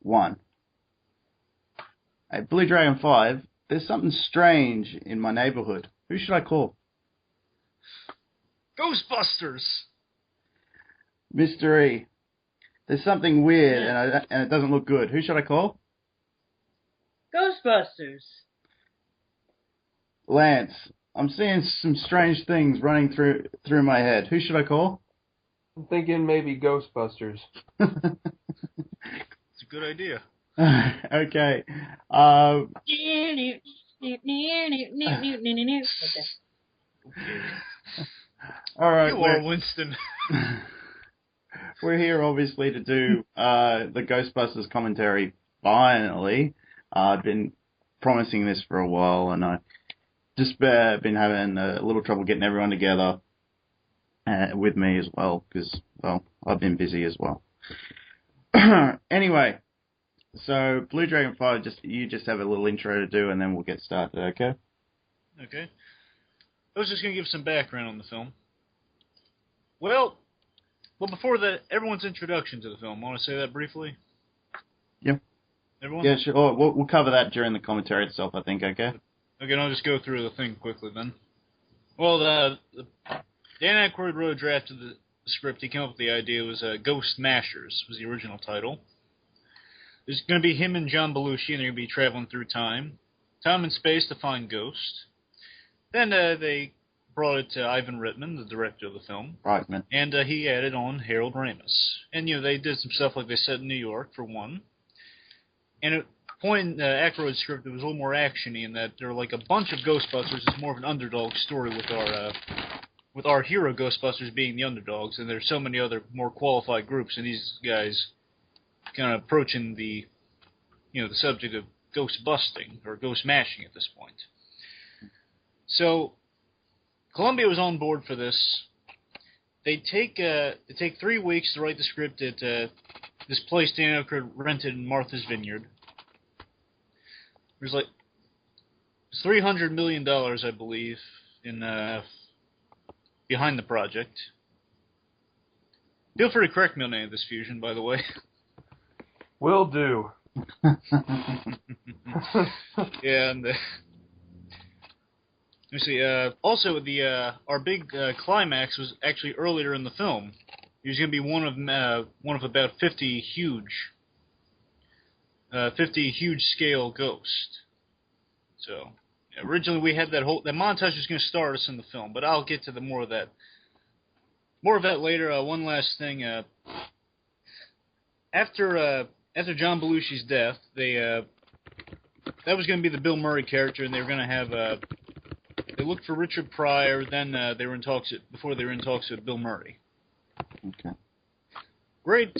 1. Hey, Blue Dragon 5, there's something strange in my neighborhood. Who should I call? Ghostbusters! Mr. E, there's something weird and it doesn't look good. Who should I call? Ghostbusters. Lance, I'm seeing some strange things running through my head. Who should I call? I'm thinking maybe Ghostbusters. It's a good idea. Okay. Okay. All right. You are Winston. We're here, obviously, to do the Ghostbusters commentary. Finally, I've been promising this for a while, and I just been having a little trouble getting everyone together with me as well, because, well, I've been busy as well. Anyway, so Blue Dragon 5, you just have a little intro to do, and then we'll get started, okay? Okay. I was just going to give some background on the film. Well, before that, everyone's introduction to the film. Want to say that briefly? Yeah. Everyone? Yeah, sure. Oh, we'll cover that during the commentary itself, I think, okay? Okay, I'll just go through the thing quickly then. Well, Dan Aykroyd wrote a draft of the script. He came up with the idea. It was Ghost Mashers was the original title. There's going to be him and John Belushi, and they're going to be traveling through time and space to find ghosts. Then they brought it to Ivan Reitman, the director of the film. Reitman. And he added on Harold Ramis. And, they did some stuff like they set in New York, for one. And at point in Aykroyd's script, it was a little more action-y in that there were like a bunch of Ghostbusters. It's more of an underdog story with our hero Ghostbusters being the underdogs, and there's so many other more qualified groups, and these guys kind of approaching the subject of ghost busting or ghost mashing at this point. So Columbia was on board for this. They take 3 weeks to write the script at this place Dan Aykroyd rented in Martha's Vineyard. There's like $300 million, I believe, in behind the project. Feel free to correct me on any of this, Fusion, by the way. Will do. Yeah, and let me see. Also, our big climax was actually earlier in the film. He was going to be one of about 50 huge scale ghosts. So originally we had that montage was going to start us in the film, but I'll get to more of that later. One last thing. After John Belushi's death, that was going to be the Bill Murray character, and they were going to have they looked for Richard Pryor. Then they were in talks with Bill Murray. Okay. Great.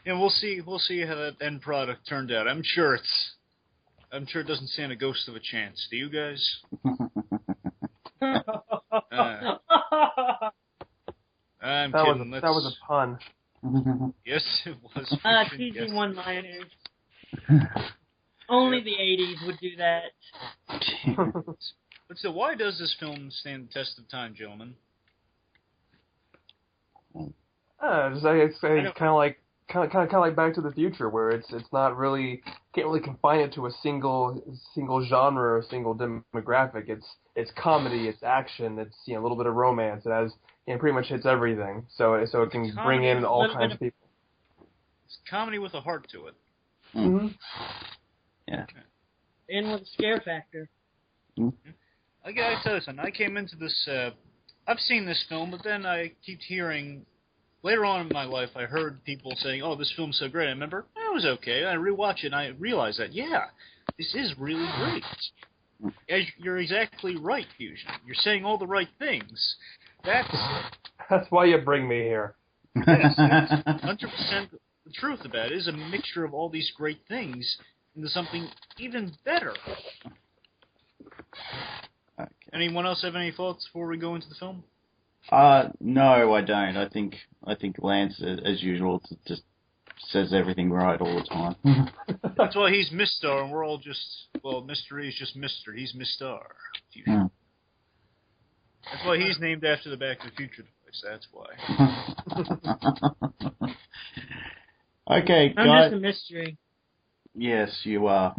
We'll see how that end product turned out. I'm sure it doesn't stand a ghost of a chance. Do you guys? I'm kidding. That was a pun. Yes, it was. Cheesy one-liners. Only the 80s would do that. But so, why does this film stand the test of time, gentlemen? It's kind of like Back to the Future, where it's not really can't really confine it to a single genre or a single demographic. It's comedy, it's action, it's a little bit of romance. It has pretty much hits everything. So it can bring in all kinds of people. It's comedy with a heart to it. Mm-hmm. Yeah. And with a scare factor. Mm-hmm. I gotta tell you something. I came into this. I've seen this film, but then I keep hearing. Later on in my life, I heard people saying, "Oh, this film's so great." I remember, it was okay. I rewatched it, and I realized that, yeah, this is really great. You're exactly right, Fusion. You're saying all the right things. That's why you bring me here. Yes, 100% the truth about it is a mixture of all these great things into something even better. Okay. Anyone else have any thoughts before we go into the film? No, I don't. I think Lance, as usual, just says everything right all the time. That's why he's Mr. and we're all Mr. E's just Mr. He's Mr. Hmm. That's why he's named after the Back to the Future device. That's why. Okay, I'm guys. just a mystery. Yes, you are.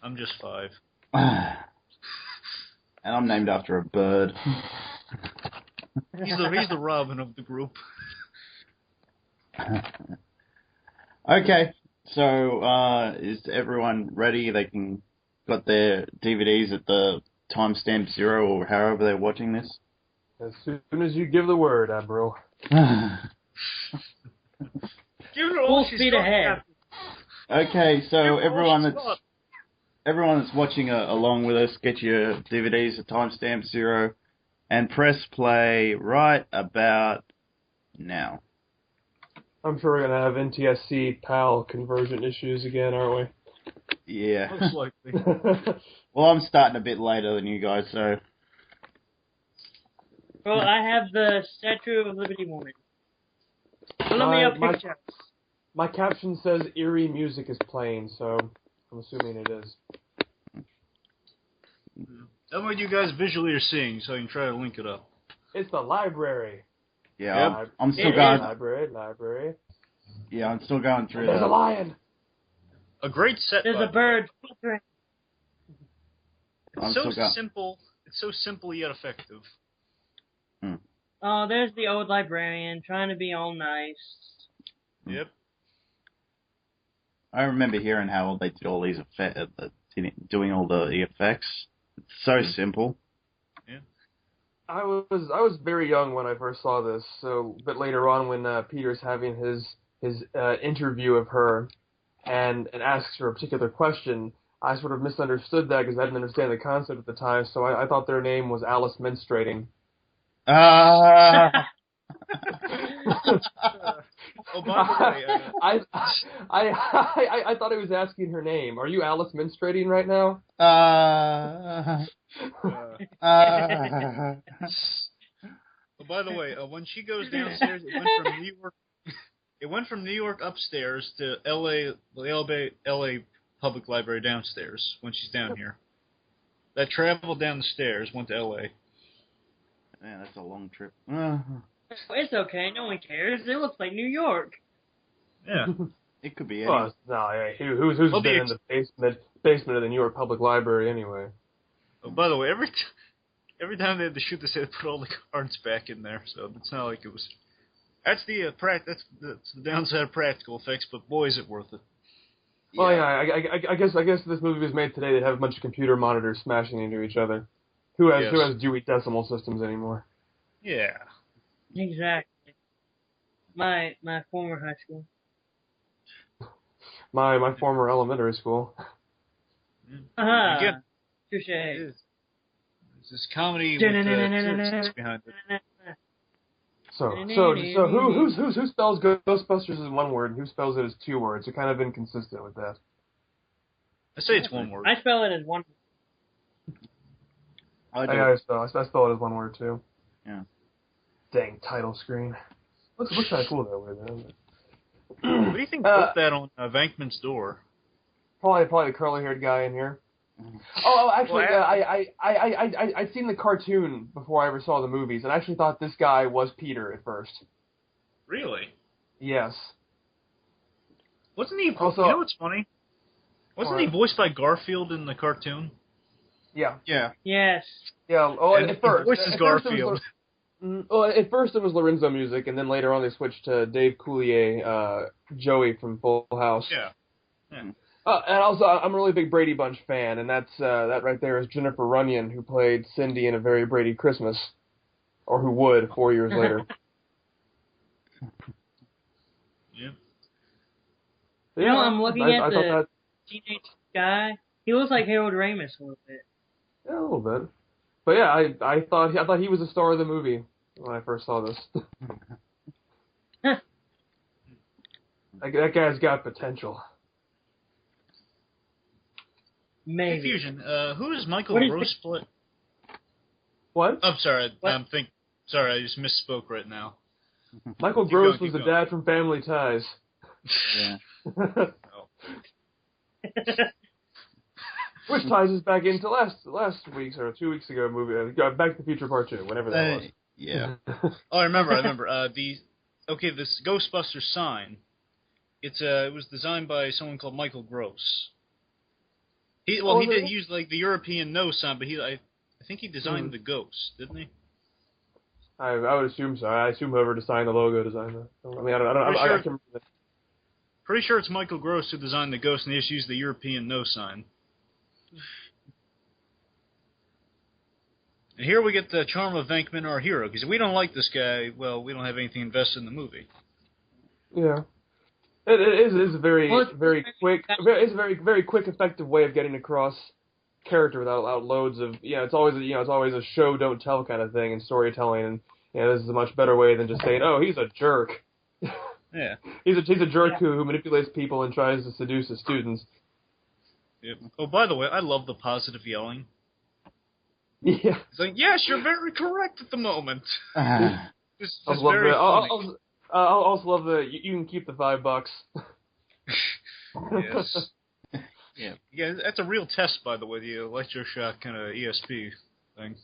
I'm just 5. And I'm named after a bird. He's the Robin of the group. Okay, so is everyone ready? They got their DVDs at the timestamp 0 or however they're watching this. As soon as you give the word, Abro. Give her Full she's speed got, ahead. Okay, so Give her all everyone she's that's got. watching along with us, get your DVDs at timestamp 0 and press play right about now. I'm sure we're going to have NTSC PAL conversion issues again, aren't Yeah. Most likely. we? Well, I'm starting a bit later than you guys, so... Well, I have the Statue of Liberty woman. Let me up picture. My caption says eerie music is playing, so I'm assuming it is. Tell me what you guys visually are seeing so I can try to link it up. It's the library. Yeah, Yep. I'm still It going... is. Library. Yeah, I'm still going through There's a lion. A great set. There's by a the way. bird. I'm It's so still going... simple. It's so simple yet effective. Oh, there's the old librarian trying to be all nice. Yep. I remember hearing how they did all these effects, doing all the effects. It's so simple. I was very young when I first saw this, so a bit later on when Peter's having his interview of her and asks her a particular question, I sort of misunderstood that because I didn't understand the concept at the time, so I thought their name was Alice Menstruating. Ah! Oh, by the way, I thought he was asking her name. Are you Alice menstruating right now? oh, by the way, when she goes downstairs, it went from New York upstairs to L.A. Public Library downstairs when she's down here. That traveled down the stairs, went to L.A. Man, that's a long trip. It's okay. No one cares. It looks like New York. Yeah. It could be anything. Well, no, who's been in the basement of the New York Public Library anyway? Oh, by the way, every time they had to shoot this, they had to put all the cards back in there, so it's not like it was. That's the downside of practical effects, but boy, is it worth it. Well, yeah, I guess if this movie was made today, they'd have a bunch of computer monitors smashing into each other. Who has Dewey Decimal Systems anymore? Yeah. Exactly. My former high school. My former elementary school. Touche. It's this comedy with seriousness behind it. So who spells Ghostbusters as one word and who spells it as 2 words? You're kind of inconsistent with that. I say it's one word. I spell it as one. I I spell it as one word too. Yeah. Dang title screen. Looks kind of cool that way, man. What do you think wrote that on Vankman's door? Probably the curly-haired guy in here. Oh, actually, I'd seen the cartoon before I ever saw the movies, and I actually thought this guy was Peter at first. Really? Yes. Wasn't he? Also, you know what's funny? Wasn't he voiced by Garfield in the cartoon? Yeah. Yeah. Yes. Yeah. Oh, and at first. He voices Garfield. At first it was Lorenzo music, and then later on they switched to Dave Coulier, Joey from Full House. Yeah. And also, I'm a really big Brady Bunch fan, and that right there is Jennifer Runyon, who played Cindy in A Very Brady Christmas, or who would 4 years later. Yeah. You know, I'm looking at the teenage guy. He looks like Harold Ramis a little bit. Yeah, a little bit. But yeah, I thought he was the star of the movie when I first saw this. That guy's got potential. Maybe. Confusion. Who does Michael Gross play? What? I'm sorry. Sorry, I just misspoke right now. Michael Gross was the dad from Family Ties. Yeah. Which ties us back into last week's or 2 weeks ago movie, Back to the Future Part 2, whenever that was. Yeah. Oh, I remember. This Ghostbusters sign It was designed by someone called Michael Gross. He didn't use like the European no sign, but I think he designed the ghost, didn't he? I would assume so. I assume whoever designed the logo designed that. I mean, I can't remember. Pretty sure it's Michael Gross who designed the ghost, and he just used the European no sign. And here we get the charm of Venkman, our hero, because if we don't like this guy, well, we don't have anything invested in the movie. Yeah, it is a very quick, very quick, effective way of getting across character without loads of It's always a show don't tell kind of thing in storytelling, and this is a much better way than just saying, oh, he's a jerk. Yeah, he's a jerk who manipulates people and tries to seduce his students. Yep. Oh, by the way, I love the positive yelling. Yeah. It's like, yes, you're very correct at the moment. It's I also love the you can keep the $5. Yes. Yeah, that's a real test, by the way, the electroshock kind of ESP thing.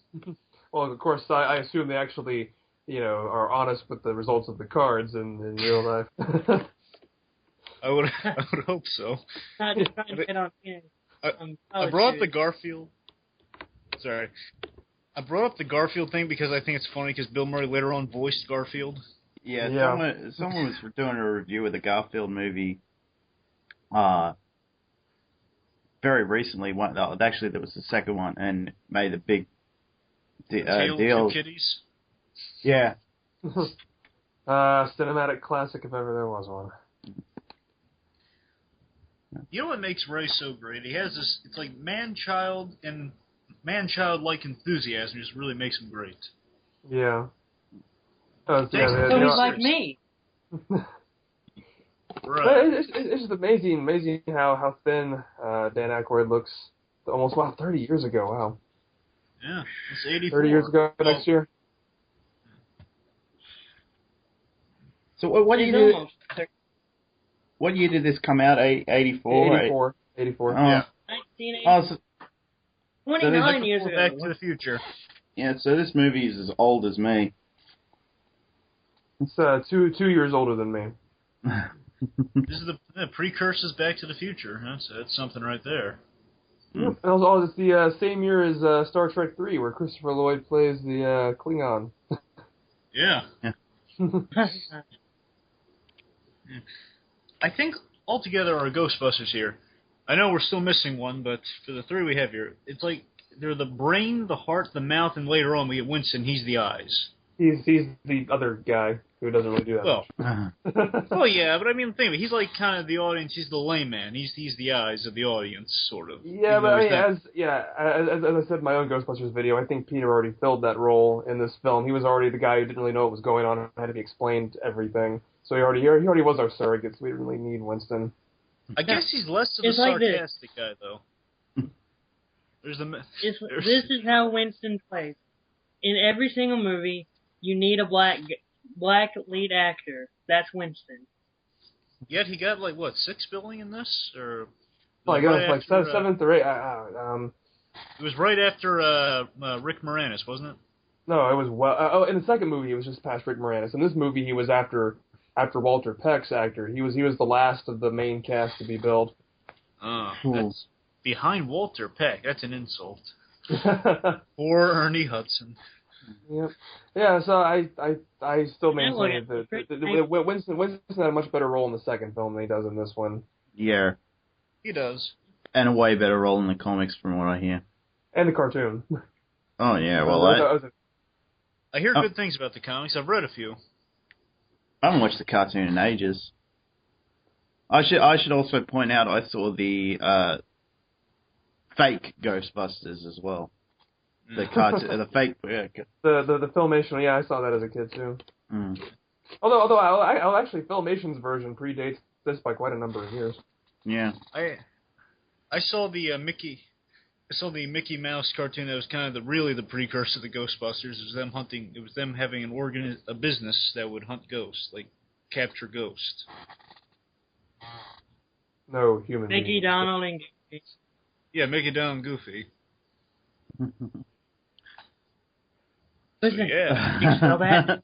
Well, of course, I assume they actually, are honest with the results of the cards in real life. I would hope so. Not just trying to get on I brought up the Garfield. Sorry. I brought up the Garfield thing because I think it's funny because Bill Murray later on voiced Garfield. Yeah. Someone was doing a review of the Garfield movie very recently. Actually, there was the second one and made a big deal. Two Kitties? Yeah. Cinematic classic if ever there was one. You know what makes Ray so great? He has this, it's like man-child and man-child-like enthusiasm just really makes him great. Yeah. So he's like me. Right. It's just amazing how thin Dan Aykroyd looks. Almost 30 years ago. Wow. Yeah, it's 84. 30 years ago next year. So what year? What year did this come out? 84. 84. Oh. Yeah. 1980. 29 years ago. Back to the Future. Yeah, so this movie is as old as me. It's 2 years older than me. This is the precursors Back to the Future. That's something right there. Yep. It's the same year as Star Trek 3, where Christopher Lloyd plays the Klingon. Yeah. I think altogether our Ghostbusters here. I know we're still missing one, but for the three we have here, it's like they're the brain, the heart, the mouth, and later on we get Winston. He's the eyes. He's the other guy who doesn't really do that. Well, yeah, but I mean, think of it. He's like kind of the audience. He's the layman. He's the eyes of the audience, sort of. Yeah, but I mean, as I said in my own Ghostbusters video, I think Peter already filled that role in this film. He was already the guy who didn't really know what was going on and had to be explained everything. So he already was our surrogate. So we didn't really need Winston. I guess he's less of a sarcastic guy, though. This is how Winston plays. In every single movie, you need a black lead actor. That's Winston. Yet he got 6 billing in this, or I guess seventh or eighth. It was right after Rick Moranis, wasn't it? No, it was in the second movie, it was just past Rick Moranis. In this movie, he was after Walter Peck's actor. He was the last of the main cast to be billed. That's behind Walter Peck. That's an insult. Or Ernie Hudson. Yep. Yeah. So I still maintain that Winston had a much better role in the second film than he does in this one. Yeah. He does. And a way better role in the comics, from what I hear. And the cartoon. Oh yeah. Well, I hear good things about the comics. I've read a few. I haven't watched the cartoon in ages. I should also point out I saw the fake Ghostbusters as well. The cartoon, the fake. The Filmation. Yeah, I saw that as a kid too. Mm. Although actually Filmation's version predates this by quite a number of years. Yeah. I saw the Mickey Mouse cartoon that was kind of really the precursor to the Ghostbusters. It was them hunting. It was them having a business that would hunt ghosts, like capture ghosts. No human. Mickey, Donald, and Goofy. Yeah, Mickey, Donald, and Goofy. Listen, yeah. you spell that?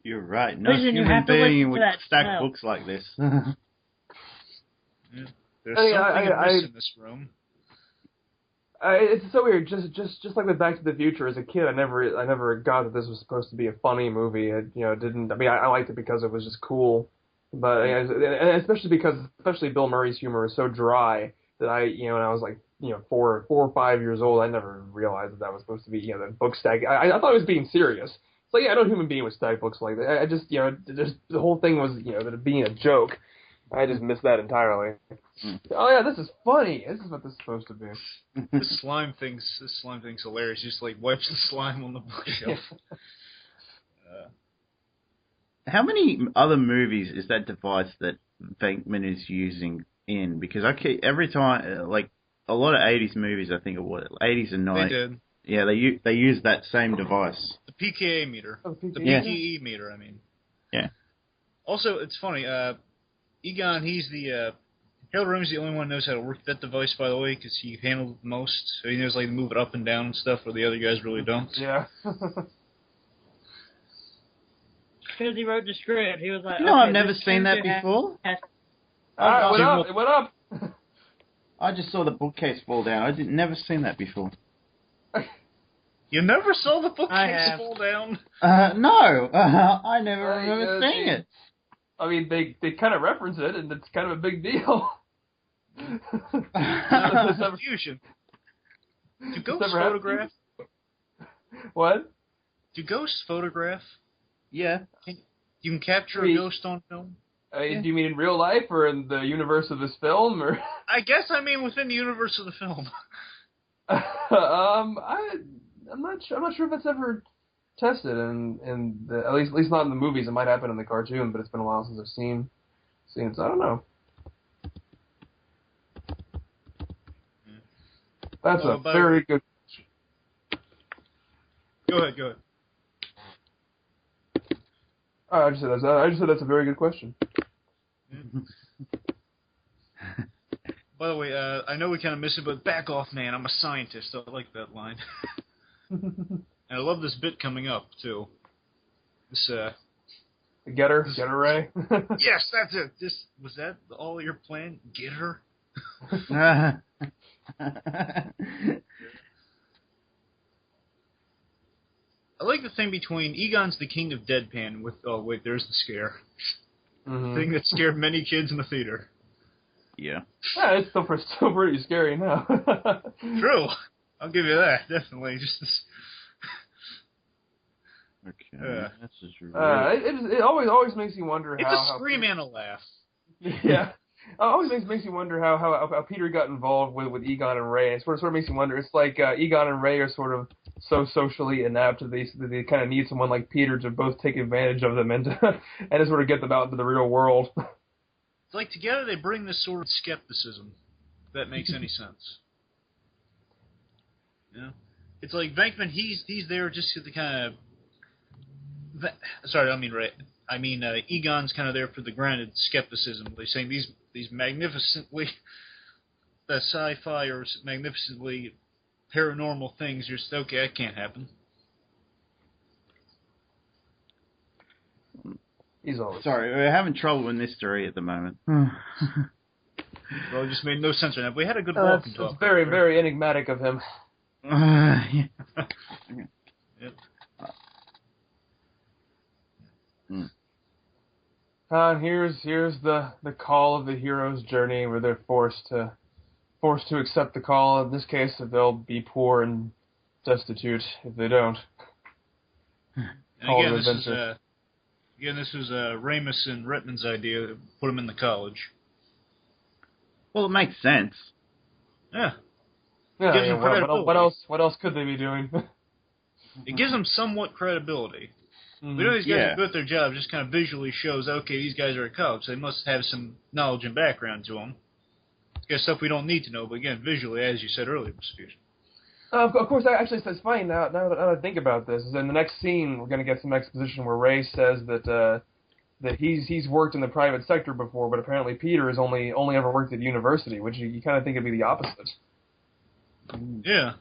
You're right. No Listen, you human have to listen being to would that stack smell. books like this. Yeah. There's Hey, something amiss in this room. It's so weird. Just like with Back to the Future, as a kid, I never got that this was supposed to be a funny movie. It, didn't. I mean, I liked it because it was just cool, but and especially Bill Murray's humor is so dry that when I was like 4 or 5 years old, I never realized that was supposed to be the book stack. I thought it was being serious. It's like, I know a human being would stack books like that. I just just the whole thing was that it being a joke. I just missed that entirely. Oh yeah, this is funny. This is what this is supposed to be. This slime thing's hilarious. Just like wipes the slime on the bookshelf. How many other movies is that device that Venkman is using in? Because every time, like a lot of 80s movies, I think, 80s and 90s. They did. Yeah, they use that same device. The PKA meter. Oh, The Yeah. PKE meter, I mean. Yeah. Also, it's funny. Egon, he's the... Harold Ramey's the only one who knows how to work that device, by the way, because he handled it the most. So he knows like to move it up and down and stuff, where the other guys really don't. Yeah. Because he wrote the script, he was like, I've never seen that before. Alright, what up? What up? I just saw the bookcase fall down. I never seen that before. You never saw the bookcase have. fall down? No, I never remember seeing it. I mean, they kind of reference it, and it's kind of a big deal. Confusion. Do ghosts photograph? What? Do ghosts photograph? Yeah. You can capture a ghost on film? Do you mean in real life or in the universe of this film, or? I guess I mean within the universe of the film. I'm not sure if it's ever tested at least not in the movies. It might happen in the cartoon, but it's been a while since I've seen it, so I don't know. That's a very good. Go ahead. I just said that's a very good question. By the way, I know we kind of miss it, but back off, man. I'm a scientist. I like that line. And I love this bit coming up, too. This, Get her Ray. Yes, that's it. Was that all your plan? Get her? I like the thing between Egon's the king of deadpan with, oh wait, there's the scare. Mm-hmm. The thing that scared many kids in the theater. Yeah. Yeah, it's still pretty scary now. True. I'll give you that, definitely. Just this. Okay. That's just it always makes you wonder it's how... It's a scream and a laugh. Yeah. It always makes you wonder how Peter got involved with Egon and Ray. It sort of makes you wonder. It's like Egon and Ray are sort of so socially inept that they kind of need someone like Peter to both take advantage of them and to sort of get them out into the real world. It's like together they bring this sort of skepticism, if that makes any sense. Yeah. It's like Venkman, he's there just to kind of... Sorry, I don't mean Ray. I mean, Egon's kind of there for the granted skepticism. They're saying these magnificently sci-fi or magnificently paranormal things. You're just, okay, that can't happen. He's always... Sorry, we're having trouble with mystery at the moment. Well, it just made no sense right now. We had a good walk and talk. It's very, very enigmatic of him. Yeah. Yep. Here's the call of the hero's journey, where they're forced to accept the call. In this case, they'll be poor and destitute if they don't. And this was Ramis and Reitman's idea to put him in the college. Well, it makes sense. Yeah. Yeah. What else could they be doing? It gives them somewhat credibility. Mm-hmm. We know these guys are good at their job. Just kind of visually shows, okay, these guys are at college, so they must have some knowledge and background to them. It's stuff we don't need to know, but again, visually, as you said earlier, Mr. Fusion. Of course, actually, it's funny now that I think about this. Is in the next scene, we're going to get some exposition where Ray says that he's worked in the private sector before, but apparently Peter has only ever worked at university, which you kind of think would be the opposite. Yeah.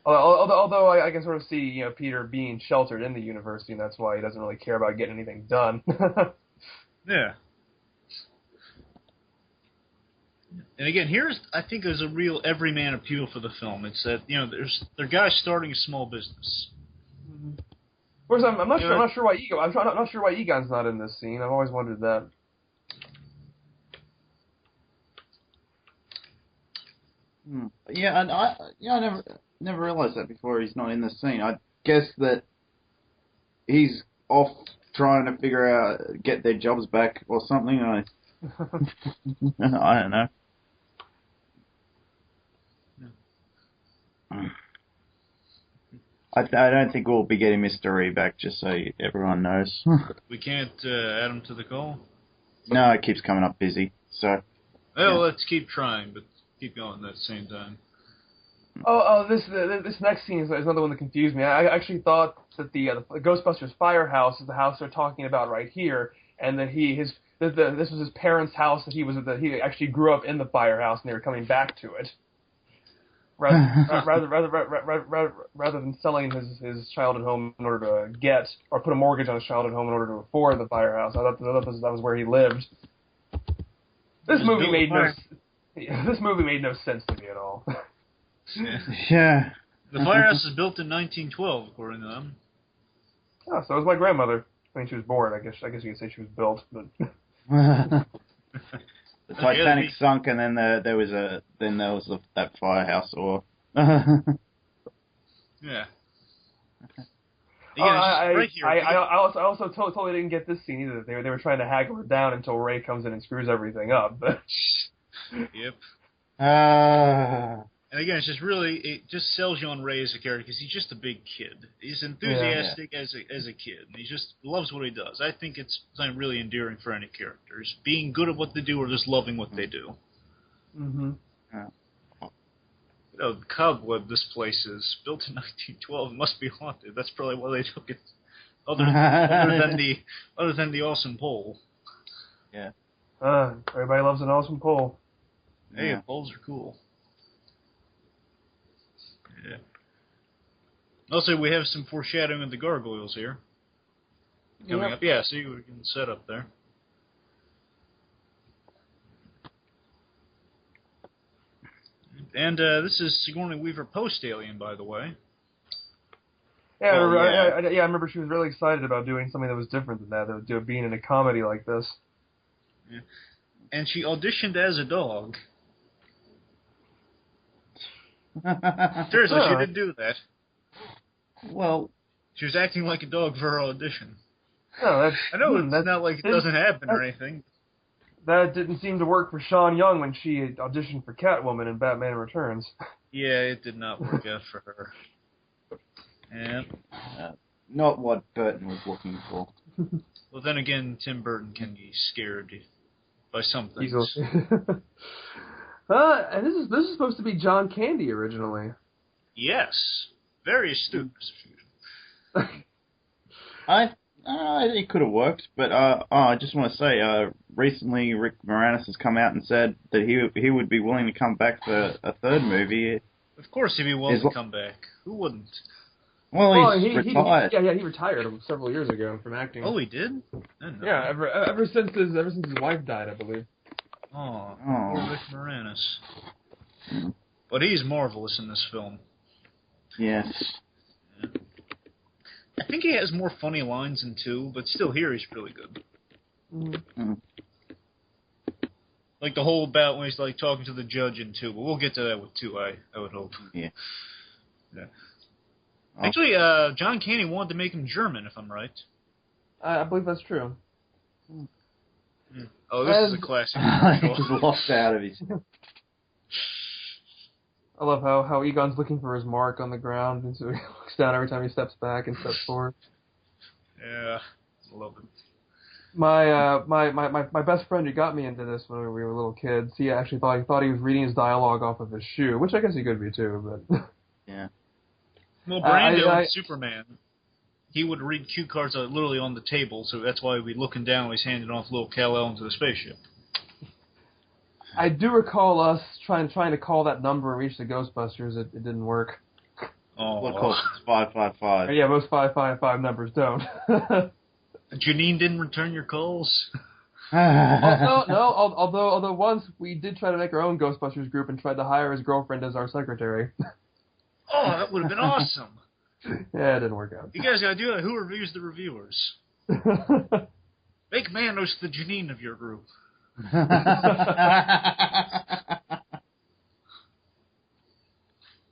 Although I can sort of see Peter being sheltered in the university, and that's why he doesn't really care about getting anything done. Yeah. And again, I think there's a real everyman appeal for the film. It's that they're guys starting a small business. Of course, I'm not sure why Egon's not in this scene. I've always wondered that. Yeah, and I never realized that before. He's not in the scene. I guess that he's off trying to get their jobs back or something. I don't know. I don't think we'll be getting Mr. E back, just so everyone knows. We can't add him to the call? No, it keeps coming up busy. So. Well, let's keep trying, but keep going at the same time. This next scene is another one that confused me. I actually thought that the Ghostbusters firehouse is the house they're talking about right here, and that this was his parents' house, that he actually grew up in the firehouse, and they were coming back to it. Rather than selling his childhood home in order to put a mortgage on his childhood home in order to afford the firehouse. I thought that was where he lived. This movie made no sense to me at all. Yeah. The firehouse was built in 1912, according to them. Oh, so was my grandmother. I mean, she was born. I guess you could say she was built, but. The Titanic sunk, and then there was that firehouse, or. Yeah. I also totally didn't get this scene either. They were trying to haggle it down until Ray comes in and screws everything up. Yep. And again, it just sells you on Ray as a character because he's just a big kid. He's enthusiastic as a kid, and he just loves what he does. I think it's something really endearing for any characters, being good at what they do or just loving what they do. Mm-hmm. Yeah. The cobweb this place is built in 1912. It must be haunted. That's probably why they took it. Other than the awesome pole. Yeah. Everybody loves an awesome pole. Hey, Yeah. poles are cool. Yeah. Also, we have some foreshadowing of the gargoyles here coming up. Yeah, see, we can set up there. And this is Sigourney Weaver post-Alien, by the way. Yeah, I remember she was really excited about doing something that was different than that, being in a comedy like this. Yeah. And she auditioned as a dog. Seriously, she did do that. Well, she was acting like a dog for her audition. No, I know it's not like it doesn't happen or anything. That didn't seem to work for Sean Young when she auditioned for Catwoman in Batman Returns. Yeah, it did not work out for her. Yeah. Not what Burton was looking for. Well, then again, Tim Burton can be scared by some things. And this is supposed to be John Candy originally. Yes. Very astute. It could have worked, but I just want to say, recently Rick Moranis has come out and said that he would be willing to come back for a third movie. Of course he'd be willing to come back. Who wouldn't? Well, he's retired. He retired several years ago from acting. Oh, he did? Yeah, ever since his wife died, I believe. Oh. Poor Rick Moranis. But he's marvelous in this film. Yes. Yeah. I think he has more funny lines in 2, but still here he's really good. Mm-hmm. Like the whole about when he's like talking to the judge in 2, but we'll get to that with 2, I would hope. Yeah. Actually, John Candy wanted to make him German, if I'm right. I believe that's true. Oh, this is a classic. He's lost out of his... I love how Egon's looking for his mark on the ground, and so he looks down every time he steps back and steps forward. Yeah, I love it. My best friend who got me into this when we were little kids, he actually thought he was reading his dialogue off of his shoe, which I guess he could be too, but... Yeah. Well, Brando in Superman, he would read cue cards literally on the table, so that's why he'd be looking down when he's handing off little Kal-El into the spaceship. I do recall us trying to call that number and reach the Ghostbusters. It didn't work. Oh, of course, it's 555. Yeah, most 555 numbers don't. Janine didn't return your calls. Although once we did try to make our own Ghostbusters group and tried to hire his girlfriend as our secretary. Oh, that would have been awesome. Yeah, it didn't work out. You guys gotta do that. Who reviews the reviewers? Make Manos the Janine of your group.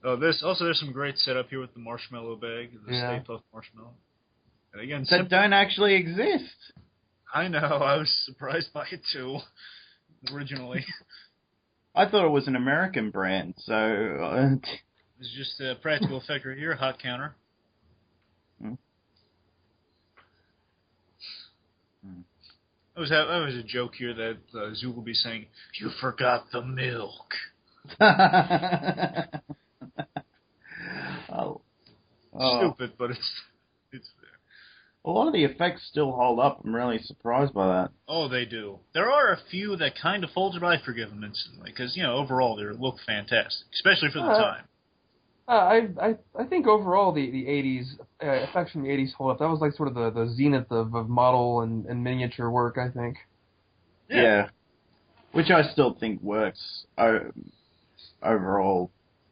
Oh, there's some great setup here with the marshmallow bag, the Stay Puft Marshmallow. And again, that don't actually exist. I know. I was surprised by it too. Originally, I thought it was an American brand. So it's just a practical effect right here. Hot counter. That was a joke here that Zool will be saying, "You forgot the milk." Stupid, but it's there. A lot of the effects still hold up. I'm really surprised by that. Oh, they do. There are a few that kind of falter, but I forgive them instantly because overall they look fantastic, especially for the time. I think overall the 80s effects from the 80s hold up. That was like sort of the zenith of model and miniature work, I think. Yeah. Which I still think works overall,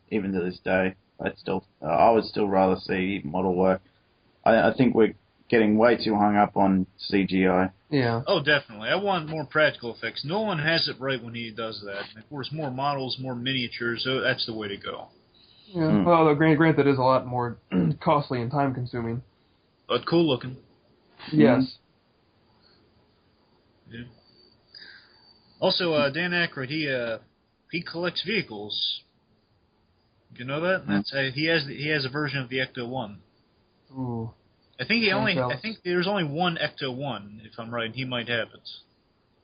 even to this day. I would still rather see model work. I think we're getting way too hung up on CGI. Yeah. Oh, definitely. I want more practical effects. Nolan has it right when he does that. And of course, more models, more miniatures. So that's the way to go. Yeah. Well, although granted, is a lot more costly and time consuming. But cool looking. Yes. Yeah. Also, Dan Aykroyd, he collects vehicles. You know that? That's he has a version of the Ecto-1. Ooh. I think there's only one Ecto-1, if I'm right. He might have it.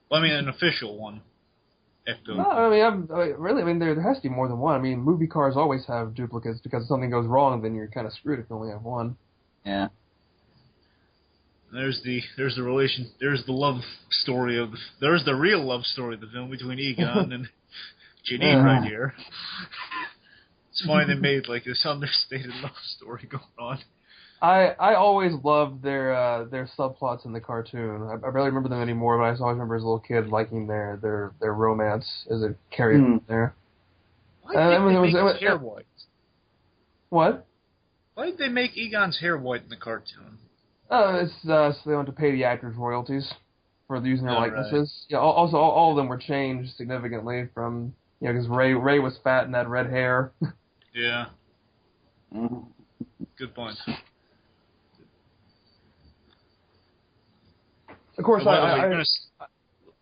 Well, I mean, an official one. Ecto. No, there has to be more than one. I mean, movie cars always have duplicates because if something goes wrong, then you're kind of screwed if you only have one. Yeah. There's the love story there's the real love story of the film between Egon and Janine right here. It's funny they made like this understated love story going on. I always loved their subplots in the cartoon. I barely remember them anymore, but I always remember as a little kid liking their romance as it carried on there. Why did they make his hair white? What? Why did they make Egon's hair white in the cartoon? It's so they want to pay the actors royalties for using their likenesses. Right. Yeah. Also, all of them were changed significantly from because Ray was fat and had red hair. Yeah. Good point. Of course,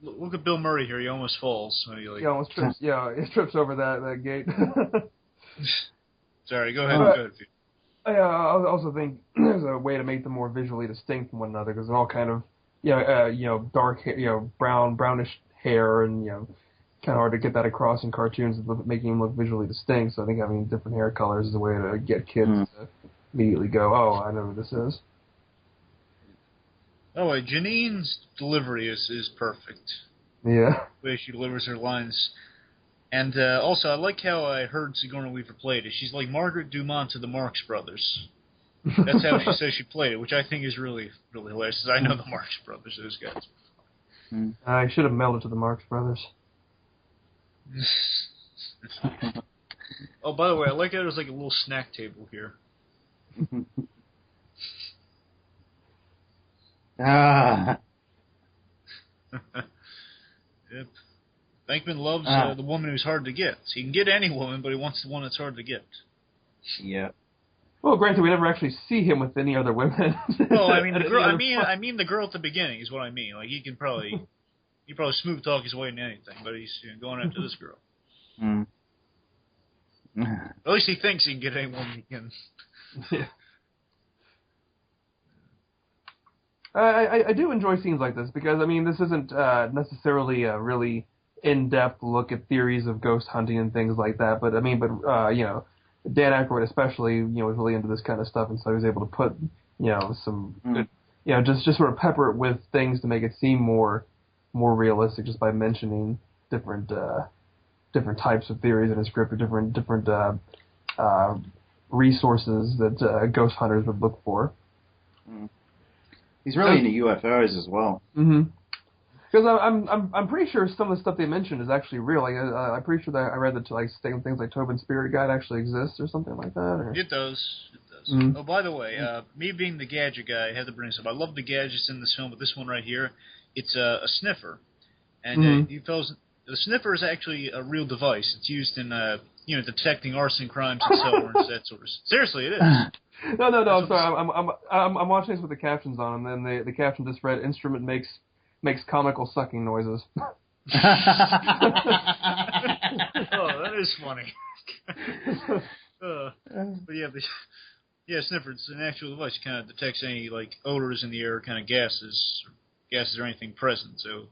look at Bill Murray here. He almost falls. He almost trips. Yeah, he trips over that gate. Sorry, go ahead. I also think there's a way to make them more visually distinct from one another because they're all kind of dark hair, brownish hair, and kind of hard to get that across in cartoons, making them look visually distinct. So I think having different hair colors is a way to get kids to immediately go, oh, I know who this is. Oh, wait, Janine's delivery is perfect. Yeah. The way she delivers her lines. And also, I like how I heard Sigourney Weaver played it. She's like Margaret Dumont to the Marx Brothers. That's how she says she played it, which I think is really, really hilarious, because I know the Marx Brothers, those guys. I should have melded to the Marx Brothers. Oh, by the way, I like how there's like a little snack table here. Ah. Yep. Bankman loves the woman who's hard to get. He can get any woman, but he wants the one that's hard to get. Yeah. Well, granted, we never actually see him with any other women. Well, I mean the girl. I mean the girl at the beginning is what I mean. Like he probably smooth talk his way into anything, but he's going after this girl. At least he thinks he can get any woman he can. Yeah. I do enjoy scenes like this because, I mean, this isn't necessarily a really in-depth look at theories of ghost hunting and things like that. But, Dan Aykroyd especially, was really into this kind of stuff, and so he was able to put, some good, just sort of pepper it with things to make it seem more realistic just by mentioning different types of theories in a script or different resources that ghost hunters would look for. He's really into UFOs as well. Mm-hmm. Because I'm pretty sure some of the stuff they mentioned is actually real. Like, I'm pretty sure that I read that things like Tobin's Spirit Guide actually exists or something like that. Or... It does. Oh, by the way, me being the gadget guy, I had to bring this up. I love the gadgets in this film, but this one right here, it's a sniffer. And the sniffer is actually a real device. It's used in detecting arson crimes and cell warrants, that sort of. Seriously, it is. No. I'm sorry. I'm watching this with the captions on, and then the caption just read, "Instrument makes comical sucking noises." Oh, that is funny. But yeah, sniffer. It's an actual device. It kind of detects any odors in the air, kind of gases or anything present. So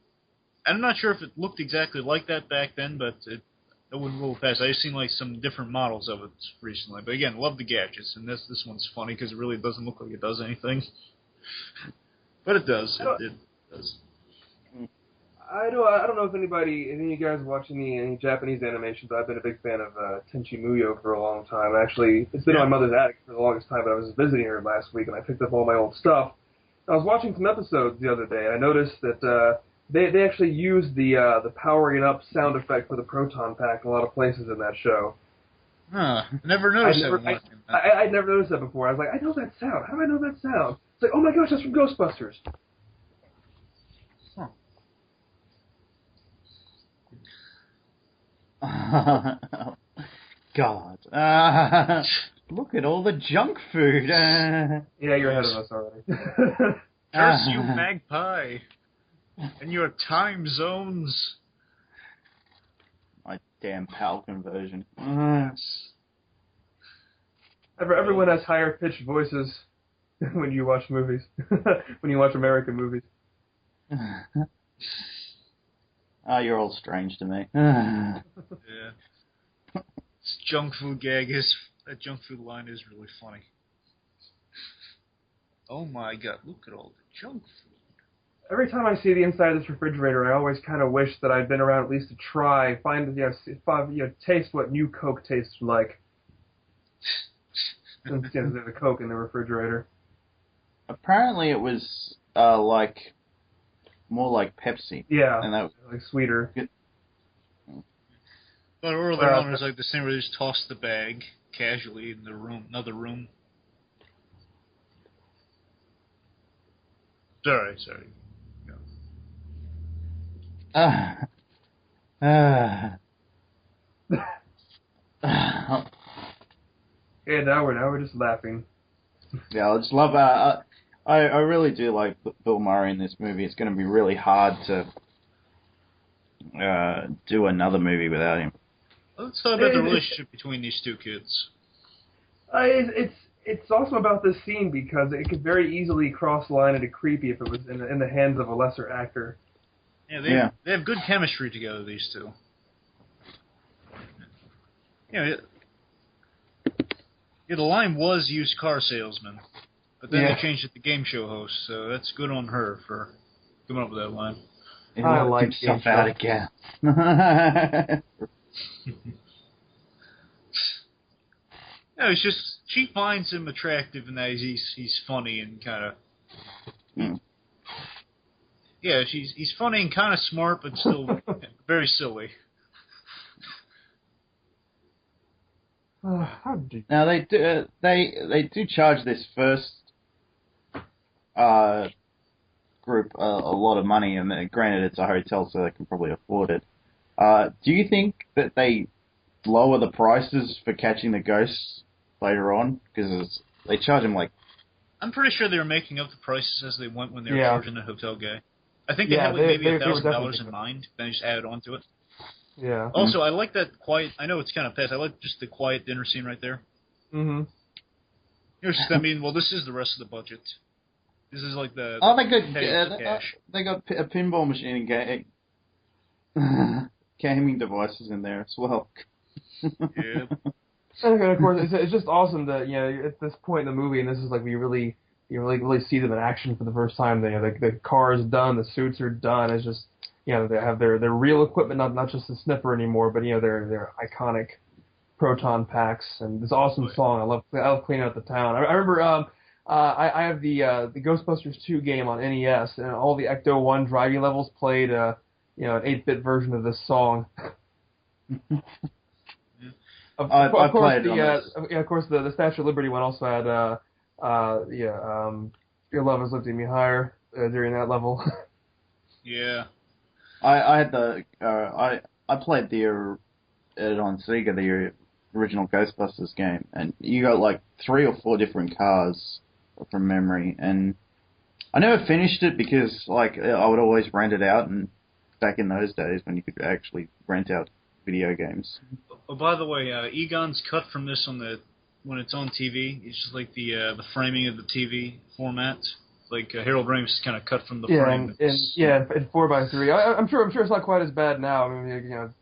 I'm not sure if it looked exactly like that back then, but it wouldn't roll past. I just seen some different models of it recently. But again, love the gadgets, and this one's funny because it really doesn't look like it does anything, but it does. It does. I don't know if any of you guys watch any Japanese animations. I've been a big fan of Tenchi Muyo for a long time. Actually, it's been in my mother's attic for the longest time, but I was visiting her last week, and I picked up all my old stuff. I was watching some episodes the other day, and I noticed that they actually used the powering up sound effect for the proton pack in a lot of places in that show. Huh. Never noticed that. I'd never noticed that before. I was like, I know that sound. How do I know that sound? It's like, oh my gosh, that's from Ghostbusters. God. Look at all the junk food. Yeah, you're ahead of us already. Curse you, magpie, and your time zones. My damn PAL conversion. Everyone has higher pitched voices when you watch movies. When you watch American movies. Oh, you're all strange to me. Yeah. This junk food that junk food line is really funny. Oh my god, look at all the junk food. Every time I see the inside of this refrigerator, I always kind of wish that I'd been around at least to try, taste what new Coke tastes like. Since there's a Coke in the refrigerator. Apparently it was more like Pepsi. Yeah, and that was sweeter. But earlier on, it was the same where they just tossed the bag casually in another room. Sorry. Yeah, now we're just laughing. Yeah, I just love. I really do like Bill Murray in this movie. It's going to be really hard to do another movie without him. Let's talk about the relationship between these two kids. It's awesome about this scene because it could very easily cross the line into creepy if it was in the hands of a lesser actor. Yeah, they have good chemistry together, these two. Yeah, the line was used car salesman, but then they changed it to game show host, so that's good on her for coming up with that line. I like stuff out again. No, it's just she finds him attractive and that he's funny and kind of. Yeah, he's funny and kind of smart, but still very silly. Now they do charge this first group a lot of money, and granted it's a hotel, so they can probably afford it. Do you think that they lower the prices for catching the ghosts later on? Because they charge them I'm pretty sure they were making up the prices as they went when they were charging the hotel guy. I think they had maybe $1,000 in mind, then they just added on to it. Yeah. Also, I like that quiet. I know it's kind of past. I like just the quiet dinner scene right there. Mm-hmm. It's just, this is the rest of the budget. This is like the. Oh, they got a pinball machine and gaming devices in there as well. Yeah. And of course, it's just awesome that at this point in the movie, and this is we really see them in action for the first time. The car is done, the suits are done. It's just they have their real equipment, not just the sniffer anymore, but their iconic proton packs and this awesome song. I love cleaning out the town. I remember I have the Ghostbusters 2 game on NES, and all the Ecto 1 driving levels played an 8-bit version of this song. Of course, the Statue of Liberty one also had Your Love Is Lifting Me Higher during that level. Yeah. I had I played it on Sega, the original Ghostbusters game, and you got like 3 or 4 different cars from memory, and I never finished it because like I would always rent it out, and back in those days when you could actually rent out video games. Oh, by the way, Egon's cut from this when it's on TV. It's just like the framing of the TV format. Like Harold Ramis kind of cut from the frame. In 4:3. I'm sure it's not quite as bad now. I mean,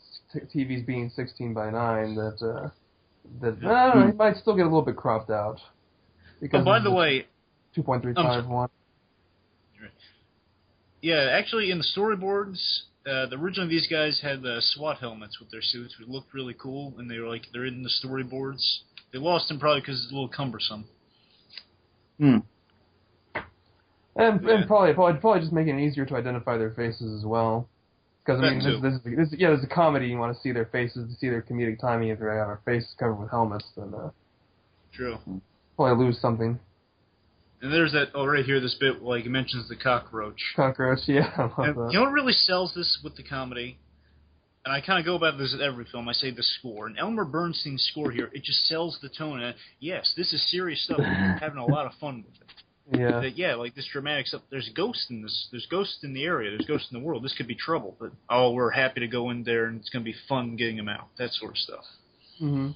TVs being 16:9. I don't know, it might still get a little bit cropped out. Oh, by the way, 2.351. Yeah, actually, in the storyboards, originally these guys had SWAT helmets with their suits, which looked really cool, and they're in the storyboards. They lost them probably because it's a little cumbersome. And probably just making it easier to identify their faces as well. Because I mean, this is a comedy. You want to see their faces, to see their comedic timing. If they have their faces covered with helmets, then true. Probably lose something. And there's that right here. This bit like it mentions the cockroach. Cockroach, yeah. I love that. You know what really sells this with the comedy? And I kind of go about this at every film. I say the score. And Elmer Bernstein's score here, it just sells the tone. And yes, this is serious stuff. We're having a lot of fun with it. Yeah. Like this dramatic stuff. There's ghosts in this. There's ghosts in the area. There's ghosts in the world. This could be trouble. But, we're happy to go in there, and it's going to be fun getting them out. That sort of stuff. Mm-hmm.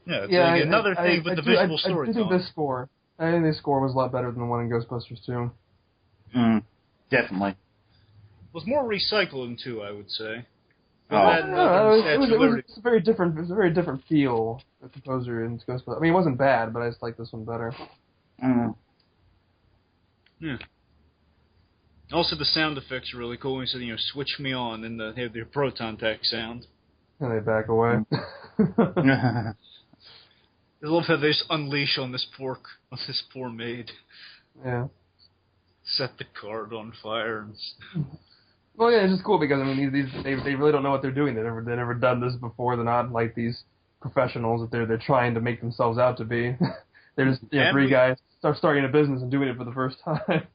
Yeah, it's like another thing with the visual storytelling. I think this score was a lot better than the one in Ghostbusters 2. Definitely. It was more recycled in 2, I would say. It was a very different feel. The composer in Ghostbusters. I mean, it wasn't bad, but I just like this one better. Yeah. Also, the sound effects are really cool. He said, switch me on, and they have their proton pack sound. And they back away. I love how they just unleash on this poor maid. Yeah. Set the card on fire. Well, yeah, it's just cool because I mean, they really don't know what they're doing. They've never done this before. They're not like these professionals that they're trying to make themselves out to be. They're just 3 guys starting a business and doing it for the first time.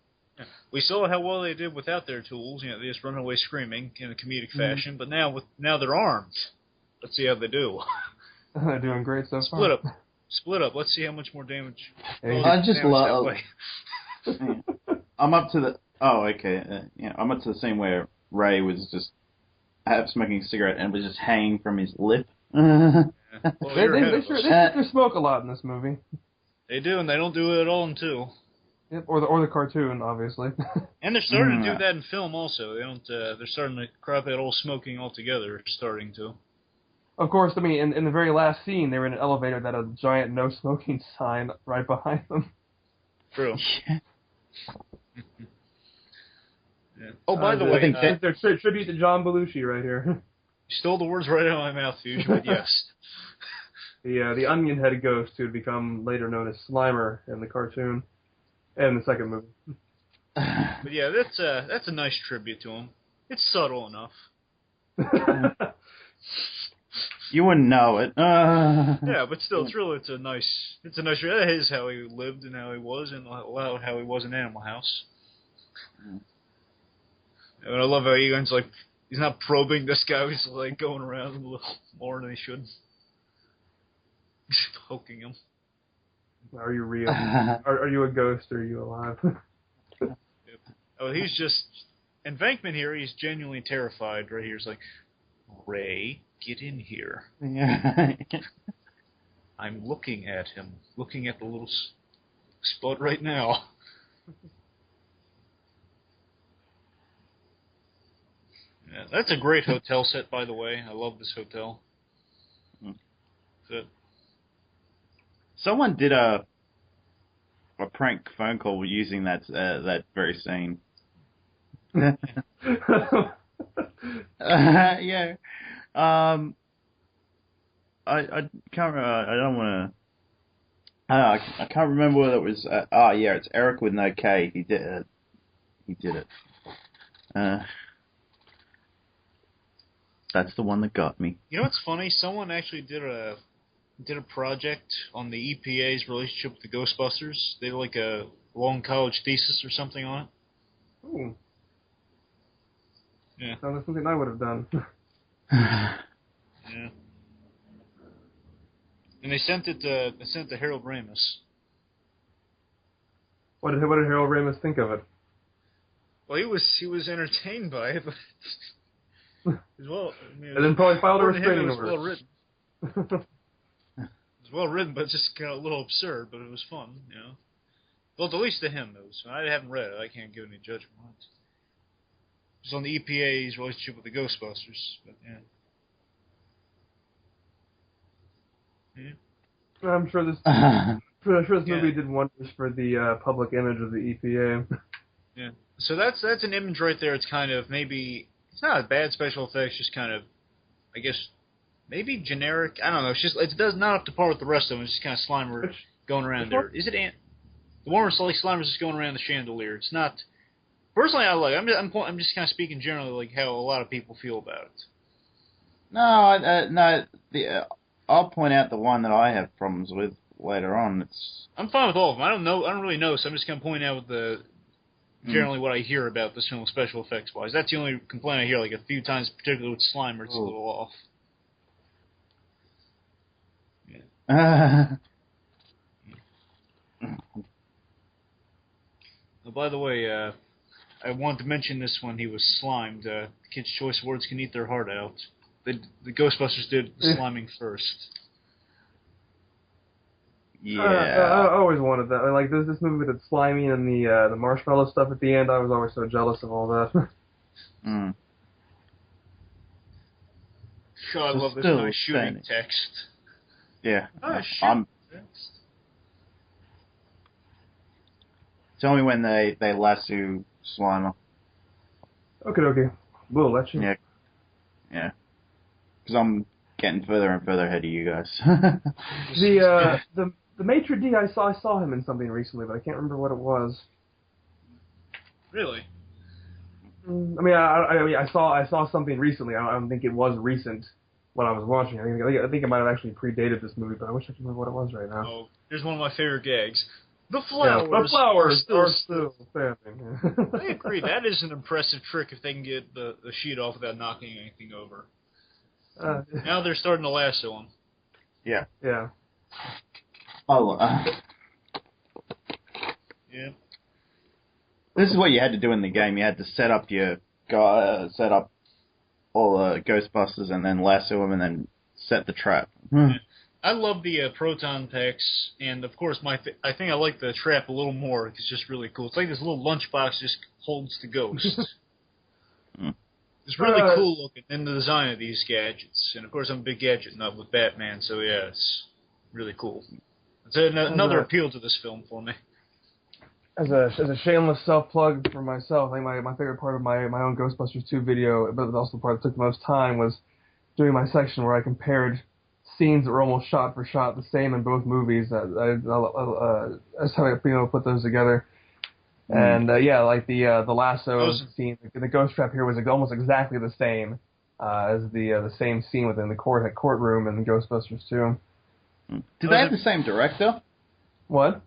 We saw how well they did without their tools. They just run away screaming in a comedic fashion. But now they're armed. Let's see how they do. They're doing great so far. Split up. Let's see how much more damage. I just love. I'm up to the. Oh, okay. I'm up to the scene where Ray was just smoking a cigarette and was just hanging from his lip. They sure smoke a lot in this movie. They do, and they don't do it at all in 2. Yep, or the cartoon, obviously. And they're starting to do that in film also. They don't. They're starting to crop out all smoking altogether. Starting to. Of course, I mean, in the very last scene, they were in an elevator that had a giant no smoking sign right behind them. True. Yeah. Oh, by the way, I think they're tribute to John Belushi right here. You stole the words right out of my mouth, Fuge, but yes. The onion head ghost who would become later known as Slimer in the cartoon and the second movie. But yeah, that's a nice tribute to him. It's subtle enough. You wouldn't know it. Yeah, but still, it's a nice. That is how he lived and how he was, and how he was in Animal House. And I love how Egon's like, he's not probing this guy. He's like going around a little more than he should. He's poking him. Are you real? Are you a ghost or are you alive? Oh, he's just. And Venkman here, he's genuinely terrified. Right here, he's like, Ray, get in here. Yeah. I'm looking at him, looking at the little spot right now. Yeah, that's a great hotel set, by the way. I love this hotel. Someone did a prank phone call using that very scene. Yeah. I can't. I don't want to. I can't remember whether it was. Yeah, it's Eric with no K. He did it. He did it. That's the one that got me. You know what's funny? Someone actually did a project on the EPA's relationship with the Ghostbusters. They did like a long college thesis or something on it. Ooh. Yeah. So that's something I would have done. Yeah. And they sent it to Harold Ramis. What did Harold Ramis think of it? Well, he was entertained by it, but as well. I mean, And then probably filed a restraining it was order. well written. It was well written, but just kind of a little absurd. But it was fun, you know. Well, at least to him, it was. I haven't read it. I can't give any judgment on it. It was on the EPA's relationship with the Ghostbusters, but yeah. Yeah. I'm sure this movie did wonders for the public image of the EPA. Yeah. So that's an image right there. It's kind of maybe it's not a bad special effects, just kind of, I guess, maybe generic. I don't know. It does not up to par with the rest of them. It's just kind of Slimer going around there. Is it the one where Slimer's just going around the chandelier? It's not. Personally, I like. I'm just kind of speaking generally, like how a lot of people feel about it. No. I'll point out the one that I have problems with later on. I'm fine with all of them. I don't really know, so I'm just going to point out generally what I hear about this film, special effects wise. That's the only complaint I hear, like a few times, particularly with Slimer. It's a little off. Yeah. By the way, I wanted to mention this when he was slimed. Kids' Choice Awards can eat their heart out. The Ghostbusters did the sliming first. Yeah. I always wanted that. Like this movie with the slimy and the marshmallow stuff at the end. I was always so jealous of all that. Mm. Sure, I love this nice shooting text. Yeah. Text. Tell me when they lasso Slimer. Okay. We'll let you. Yeah. Because I'm getting further and further ahead of you guys. The maitre d' I saw him in something recently, but I can't remember what it was. Really? I mean, I saw something recently. I don't think it was recent when I was watching. I think it might have actually predated this movie, but I wish I could remember what it was right now. Oh, here's one of my favorite gags. The flowers. Yeah, the flowers are still standing. I agree. That is an impressive trick if they can get the sheet off without knocking anything over. Now they're starting to lasso him. Yeah. Yeah. Oh. Yeah. This is what you had to do in the game. You had to set up all the Ghostbusters and then lasso them and then set the trap. Yeah. I love the proton packs, and of course, I think I like the trap a little more. It's just really cool. It's like this little lunchbox just holds the ghost. It's really cool looking in the design of these gadgets, and of course, I'm a big gadget nut with Batman, so yeah, it's really cool. It's another appeal to this film for me. As a shameless self-plug for myself, I think my favorite part of my own Ghostbusters 2 video, but also the part that took the most time, was doing my section where I compared scenes that were almost shot for shot the same in both movies. That's how I put those together. And like the lasso scene, the ghost trap here was almost exactly the same as the same scene within the courtroom in Ghostbusters 2. Did they have the same director? What?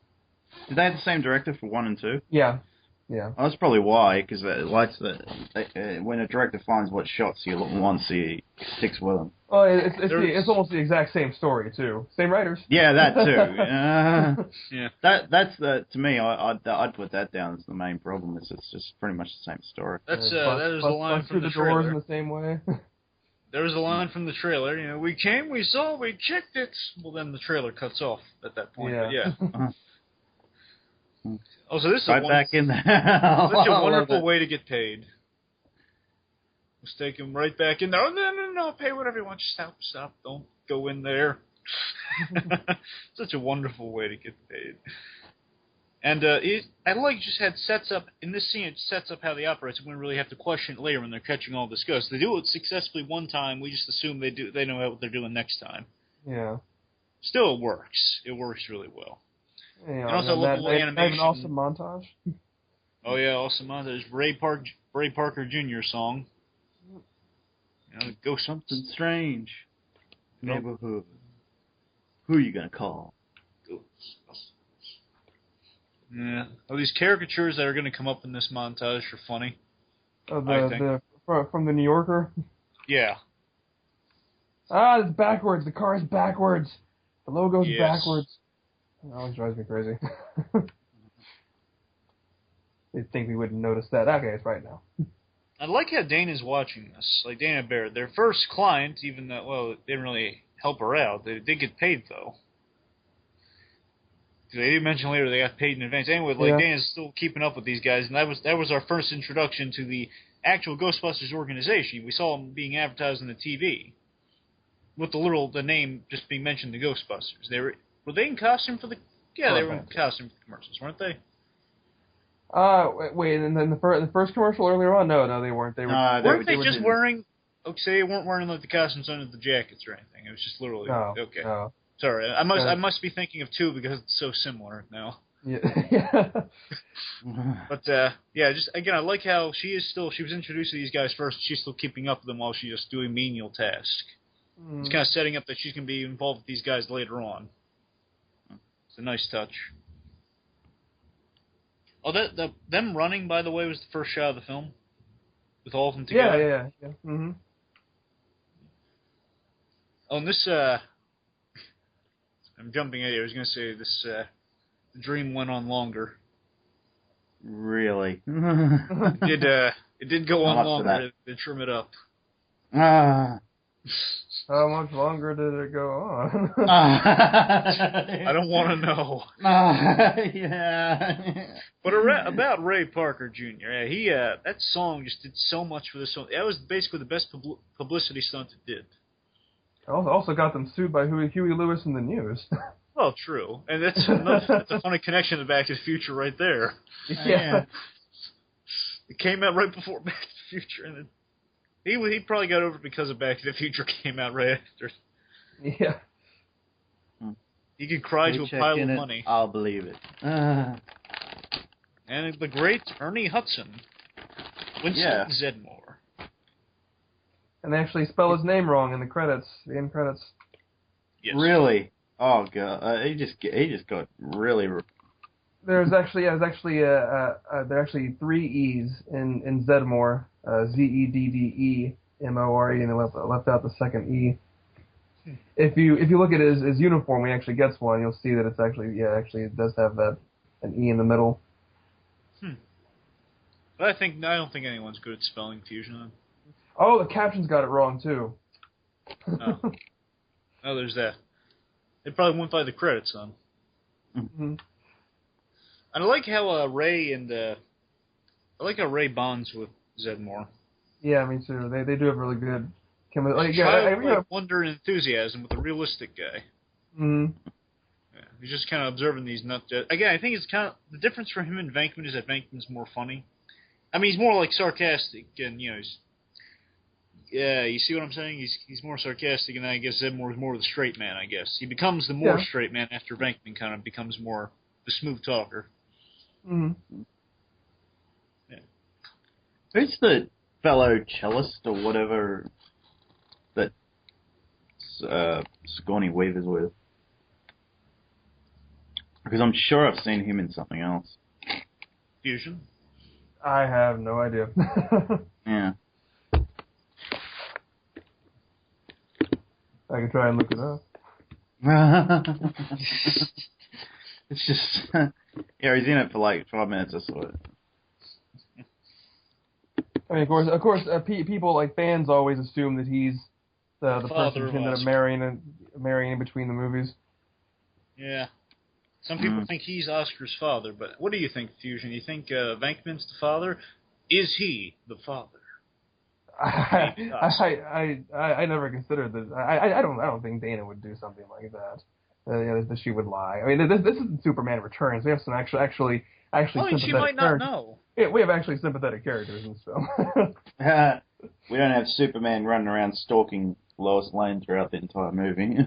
Did they have the same director for 1 and 2? Yeah. Well, that's probably why, because when a director finds what shots you want, he sticks with them. Well, it's almost the exact same story too. Same writers. Yeah, that too. Yeah. That's to me. I'd put that down as the main problem. It's just pretty much the same story. That is the line from the trailer. Doors in the same way. There was a line from the trailer. You know, we came, we saw, we kicked it. Well, then the trailer cuts off at that point. Yeah. But yeah. Oh, so this is back in there. Such a wonderful way to get paid. Let's take him right back in there. Oh, no, pay whatever you want. Stop. Don't go in there. Such a wonderful way to get paid. And I like just had sets up, in this scene, it sets up how they operate, so we don't really have to question it later when they're catching all this ghost. They do it successfully one time, we just assume they know what they're doing next time. Yeah. Still, it works. It works really well. Yeah, And also, I love the animation. An awesome montage. Oh yeah, awesome montage. Ray Parker Jr. song. Go Something strange. Neighborhood. Who are you gonna call? Yeah. Oh, these caricatures that are going to come up in this montage are funny. Oh, from the New Yorker? Yeah. Ah, it's backwards. The car is backwards. The logo's backwards. It always drives me crazy. You'd think we wouldn't notice that. Okay, it's right now. I like how Dana's watching this. Like, Dana Barrett, their first client, even though, well, they didn't really help her out. They did get paid, though. They did mention later they got paid in advance. Anyway, Dana's still keeping up with these guys, and that was our first introduction to the actual Ghostbusters organization. We saw them being advertised on the TV, with the name just being mentioned, the Ghostbusters. Were they in costume for the? Yeah, they were in costume for the commercials, weren't they? Wait, and then the first commercial earlier on? No, they weren't. Weren't they just wearing? Okay, they weren't wearing like the costumes under the jackets or anything. It was just literally okay. No. Sorry, I must be thinking of two because it's so similar now. Yeah. But just again, I like how she was introduced to these guys first. She's still keeping up with them while she's just doing menial tasks. It's kind of setting up that she's going to be involved with these guys later on. It's a nice touch. Oh, them running, by the way, was the first shot of the film with all of them together. Yeah. Mm-hmm. Oh, and this I'm jumping ahead. I was going to say this. The dream went on longer. Really? It did go on longer. They trim it up. How much longer did it go on? I don't want to know. Yeah. But about Ray Parker Jr. He that song just did so much for this film. That was basically the best publicity stunt it did. Also got them sued by Huey Lewis and the News. Well, true, and that's a funny connection to Back to the Future right there. Yeah. It came out right before Back to the Future, and then he probably got over it because of Back to the Future came out right after. Yeah. He could cry to a pile of money. I'll believe it. And the great Ernie Hudson, Winston Zedmore. And they actually spell his name wrong in the credits, the end credits. Yes. Really? Oh god, he just got really. There's actually there are actually 3 E's in Zedmore, Zeddemore, and they left out the second E. If you look at his uniform, he actually gets one. You'll see that it's actually it does have an E in the middle. But I don't think anyone's good at spelling fusion. Oh, the captions got it wrong too. Oh, there's that. They probably went by the credits, son. Mm-hmm. I like how Ray bonds with Zedmore. Yeah, me too. They do have really good chemistry. Wonder and enthusiasm with a realistic guy. Mm-hmm. Yeah, he's just kind of observing these nuts. Again, I think it's kind of the difference for him and Venkman is that Venkman's more funny. I mean, he's more like sarcastic, and you see what I'm saying? He's more sarcastic, and I guess Zedmore is more the straight man. I guess he becomes the more straight man after Venkman kind of becomes more the smooth talker. Mm-hmm. Yeah. Who's the fellow cellist or whatever that Sigourney Weaver's with? Because I'm sure I've seen him in something else. Fusion? I have no idea. Yeah. I can try and look it up. It's just, he's in it for like 5 minutes or so. I mean, of course, people like fans always assume that he's the person who ended up marrying in between the movies. Yeah. Some people think he's Oscar's father, but what do you think, Fusion? You think Venkman's the father? Is he the father? I never considered that. I don't think Dana would do something like that. That she would lie. I mean, this isn't Superman Returns. We have some actually sympathetic she might not know. Yeah, we have actually sympathetic characters in this film. We don't have Superman running around stalking Lois Lane throughout the entire movie.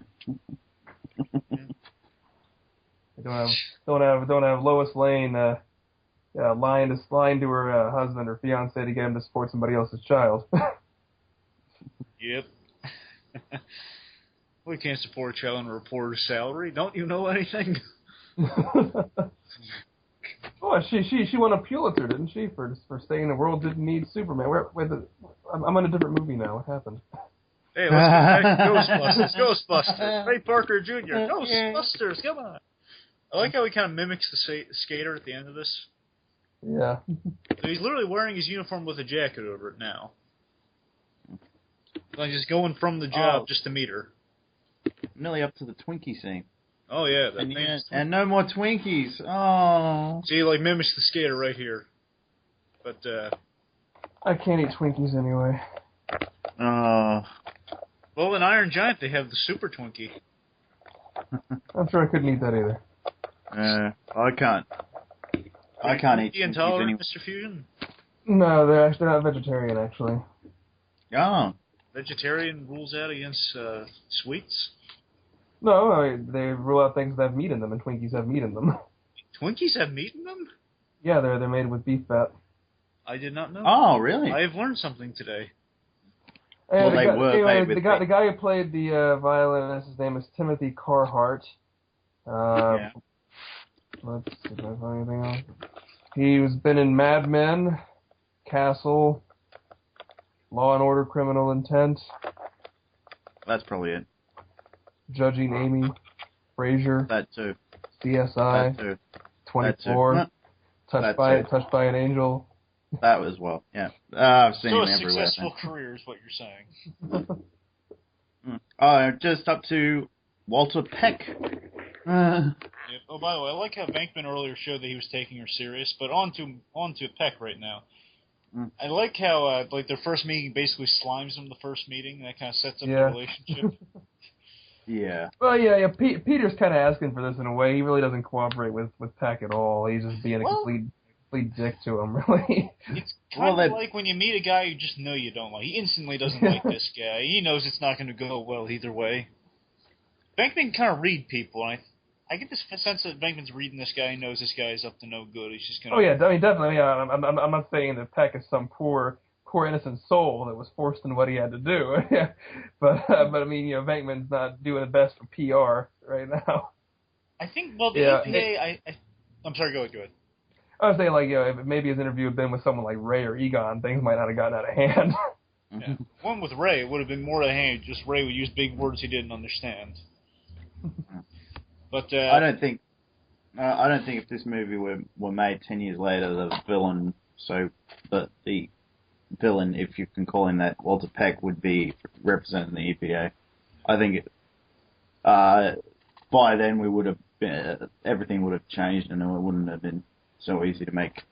Don't have Lois Lane lying to her husband or fiance to get him to support somebody else's child. Yep. We can't support a child on a reporter's salary. Don't you know anything? Oh, she won a Pulitzer, didn't she, for saying the world didn't need Superman? I'm on a different movie now. What happened? Hey, let's get back to Ghostbusters. Ghostbusters. Ray Parker Jr. Ghostbusters. Come on. I like how he kind of mimics the skater at the end of this. Yeah. So he's literally wearing his uniform with a jacket over it now. Like just going from the job just to meet her. Nearly up to the Twinkie scene. Oh yeah, and no more Twinkies. Oh. See, like mimics the skater right here. But I can't eat Twinkies anyway. Well, in Iron Giant they have the Super Twinkie. I'm sure I couldn't eat that either. I can't. I can't eat Twinkies intolerant, anyway. Mr. Fusion? No, they're not vegetarian actually. Oh. Vegetarian rules out against sweets? No, they rule out things that have meat in them, and Twinkies have meat in them. Twinkies have meat in them? Yeah, they're made with beef fat. I did not know. Oh, really? I have learned something today. Well, they were made with the guy who played the violinist, his name is Timothy Carhart. Yeah. Let's see if I find anything else. He's been in Mad Men, Castle, Law and Order: Criminal Intent. That's probably it. Judging Amy, Frasier. That too. CSI. That too. 24. Touched by an Angel. That was well. Yeah. I've seen him everywhere. So a successful career is what you're saying. Just up to Walter Peck. Yep. Oh, by the way, I like how Venkman earlier showed that he was taking her serious, but on to Peck right now. I like how like their first meeting basically slimes them the first meeting, and that kind of sets up their relationship. Yeah. Well, yeah. Peter's kind of asking for this in a way. He really doesn't cooperate with Peck at all. He's just being a complete dick to him, really. It's kind of like when you meet a guy you just know you don't like. He instantly doesn't like this guy. He knows it's not going to go well either way. Venkman can kind of read people, and I get this sense that Venkman's reading this guy. He knows this guy is up to no good. He's just going to... Oh, yeah, I mean, definitely. Yeah, I'm not saying that Peck is some poor innocent soul that was forced in what he had to do. but I mean, Venkman's not doing the best for PR right now. I think, well, the EPA... I'm sorry, go ahead. I was saying, if maybe his interview had been with someone like Ray or Egon, things might not have gotten out of hand. Yeah. One with Ray would have been more to hand. Just Ray would use big words he didn't understand. But I don't think if this movie were made 10 years later, the villain, if you can call him that, Walter Peck, would be representing the EPA. I think by then everything would have changed, and it wouldn't have been so easy to make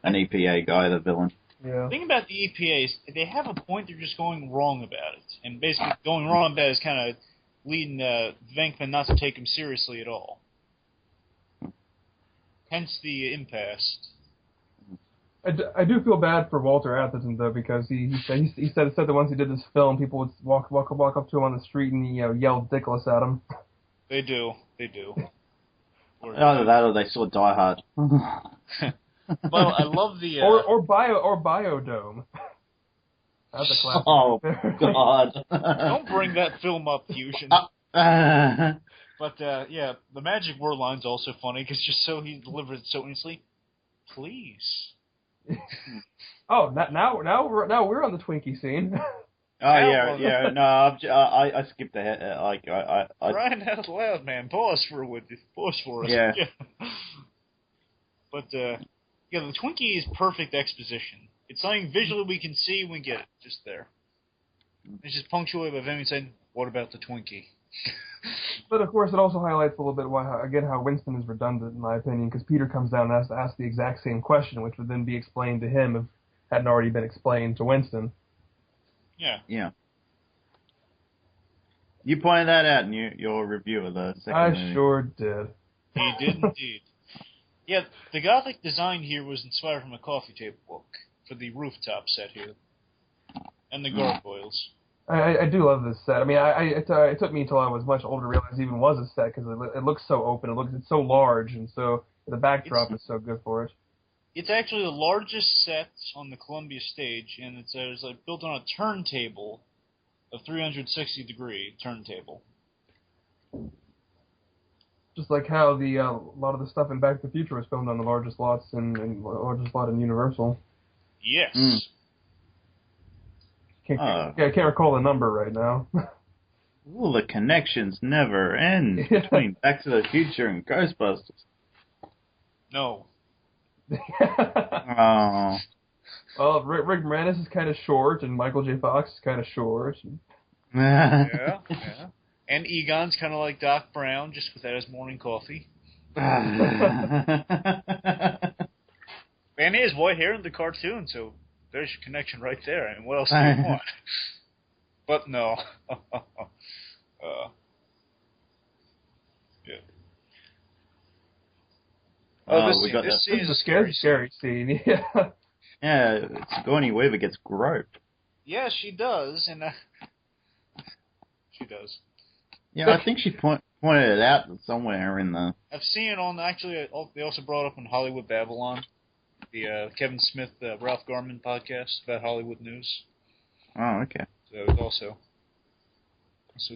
an EPA guy the villain. Yeah. The thing about the EPA is they have a point, they're just going wrong about it. And basically going wrong about it is kind of leading Venkman not to take him seriously at all. Hence the impasse. I do feel bad for Walter Atherton, though, because he said that once he did this film, people would walk up to him on the street and yell Dickless at him. They do. Either that or they saw Die Hard. Well, I love the... Or Biodome. That's a classic. Oh, God. Don't bring that film up, Fusion. But, yeah, the magic word line's also funny, because he delivered it so easily. Please. Oh, now we're on the Twinkie scene. Oh, yeah. No, I skipped ahead. Crying out loud, man. Pause for us. Yeah. But, the Twinkie is perfect exposition. It's something visually we can see, we get it. Just there. It's just punctuated by Venkman saying, what about the Twinkie? But, of course, it also highlights a little bit how Winston is redundant, in my opinion, because Peter comes down and has to ask the exact same question, which would then be explained to him if it hadn't already been explained to Winston. Yeah. You pointed that out in your review of the second movie. I sure did. You did indeed. Yeah, the Gothic design here was inspired from a coffee table book for the rooftop set here. And the gargoyles. I do love this set. I mean, it took me until I was much older to realize it even was a set because it looks so open. It's so large, and so the backdrop is so good for it. It's actually the largest set on the Columbia stage, and it's like built on a turntable, a 360-degree turntable. Just like how the a lot of the stuff in Back to the Future was filmed on the largest lots in largest lot in Universal. Yes. I can't recall the number right now. Well, the connections never end between Back to the Future and Ghostbusters. No. Oh. Well, Rick Moranis is kind of short, and Michael J. Fox is kind of short. Yeah. And Egon's kind of like Doc Brown, just without his morning coffee. And he has white hair in the cartoon, so there's your connection right there. I mean, what else do you want? But no. Yeah. This scene is a scary scene. Yeah. Yeah, Sigourney Weaver gets groped. Yeah, she does, and she does. Yeah, I think she pointed it out somewhere in the... I've seen it on, actually, they also brought up on Hollywood Babylon, the Kevin Smith, Ralph Garman podcast about Hollywood news. Oh, okay. So it was also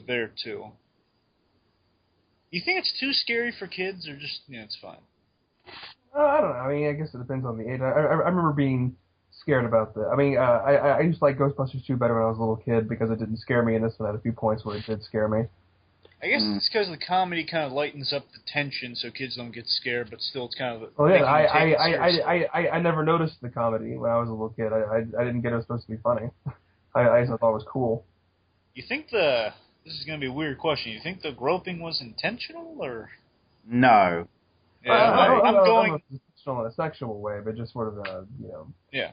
there, too. You think it's too scary for kids, or just, it's fine? I don't know. I mean, I guess it depends on the age. I remember being scared about that. I mean, I used to like Ghostbusters 2 better when I was a little kid because it didn't scare me, and this one had a few points where it did scare me. I guess it's because the comedy kind of lightens up the tension so kids don't get scared, but still it's kind of... Well, yeah, I never noticed the comedy when I was a little kid. I didn't get it was supposed to be funny. I just thought it was cool. You think this is going to be a weird question, you think the groping was intentional, or... No. Yeah, I'm going... intentional in a sexual way, but just sort of Yeah.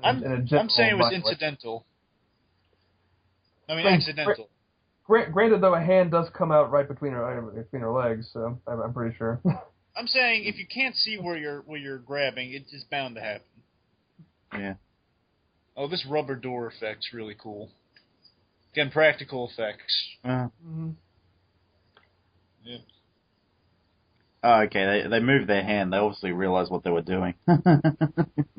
I'm saying it was incidental. I mean, accidental. Granted, though, a hand does come out right between her legs, so I'm pretty sure. I'm saying if you can't see where you're grabbing, it's just bound to happen. Yeah. Oh, this rubber door effect's really cool. Again, practical effects. Mm-hmm. Yeah. Oh, okay, they moved their hand. They obviously realized what they were doing.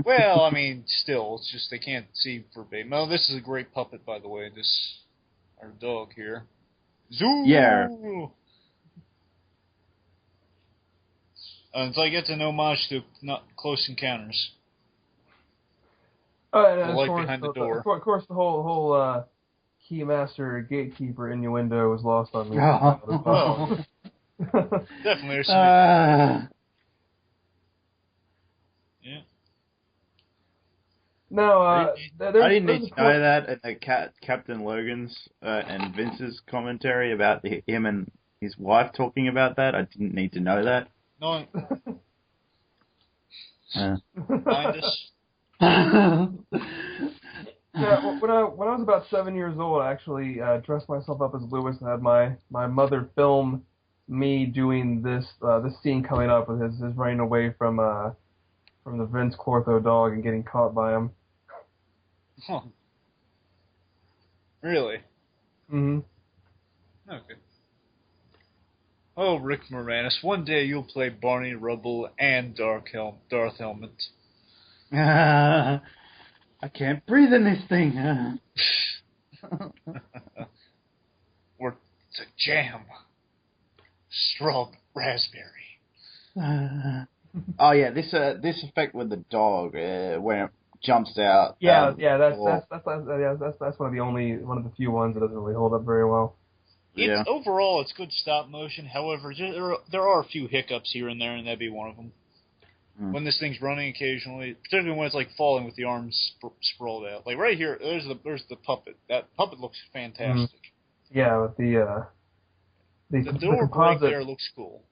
Well, I mean, still, it's just they can't see verbatim. Oh, this is a great puppet, by the way. Our dog here. Zoo! Yeah. It's like it's an homage to Close Encounters. And the light behind the door. Of course, the whole Keymaster Gatekeeper innuendo was lost on me. Definitely. There's some yeah. No, I didn't need to know that at Captain Logan's and Vince's commentary about him and his wife talking about that. I didn't need to know that. No. Find us. Yeah, when I was about 7 years old, I actually dressed myself up as Lewis and had my mother film me doing this scene coming up with his running away from the Vince Clortho dog and getting caught by him. Huh. Really? Mm-hmm. Okay. Oh, Rick Moranis, one day you'll play Barney Rubble and Darth Helmet. I can't breathe in this thing. Or it's a jam. Raspberry. Oh yeah, this effect with the dog when it jumps out. Yeah, that's one of the few ones that doesn't really hold up very well. Overall, it's good stop motion. However, there are a few hiccups here and there, and that'd be one of them. When this thing's running occasionally, particularly when it's like falling with the arms sprawled out. Like right here, there's the puppet. That puppet looks fantastic. Yeah, but the door break there looks cool.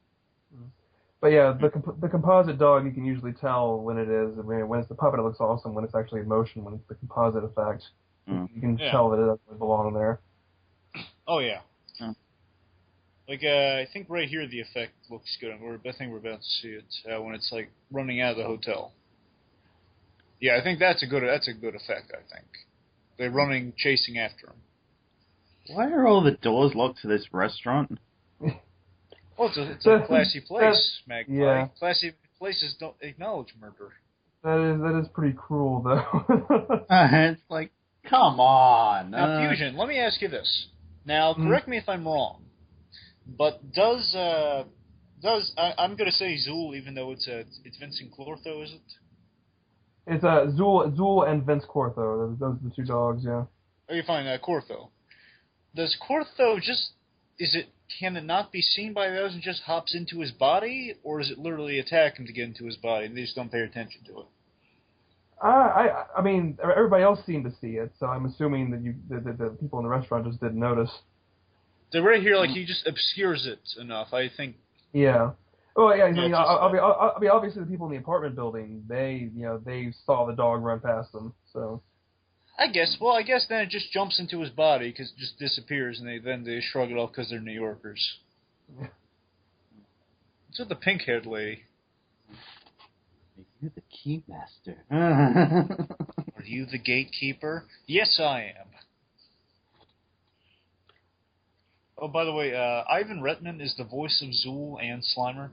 But yeah, the composite dog, you can usually tell when it is. I mean, when it's the puppet, it looks awesome. When it's actually in motion, when it's the composite effect, you can tell that it doesn't belong there. Oh yeah. Like I think right here the effect looks good. I think we're about to see it when it's like running out of the hotel. Yeah, I think that's a good effect. I think they're chasing after him. Why are all the doors locked to this restaurant? Well, it's a classy place, Magpie. Yeah. Classy places don't acknowledge murder. That is pretty cruel, though. It's like, come on. Now, Fusion, let me ask you this. Now, correct me if I'm wrong, but I'm going to say Zool, even though it's Vincent Clortho, is it? It's Zool and Vince Cortho. Those are the two dogs, yeah. Oh, you find Cortho. Does Cortho can it not be seen by those and just hops into his body, or is it literally attack him to get into his body and they just don't pay attention to it? I mean, everybody else seemed to see it, so I'm assuming that the people in the restaurant just didn't notice. So right here, like, he just obscures it enough, I think. Yeah. Well, yeah. I mean, obviously the people in the apartment building, they saw the dog run past them, so. I guess then it just jumps into his body because it just disappears, and they shrug it off because they're New Yorkers. Yeah. What's with the pink-haired lady? You're the keymaster. Are you the gatekeeper? Yes, I am. Oh, by the way, Ivan Reitman is the voice of Zool and Slimer.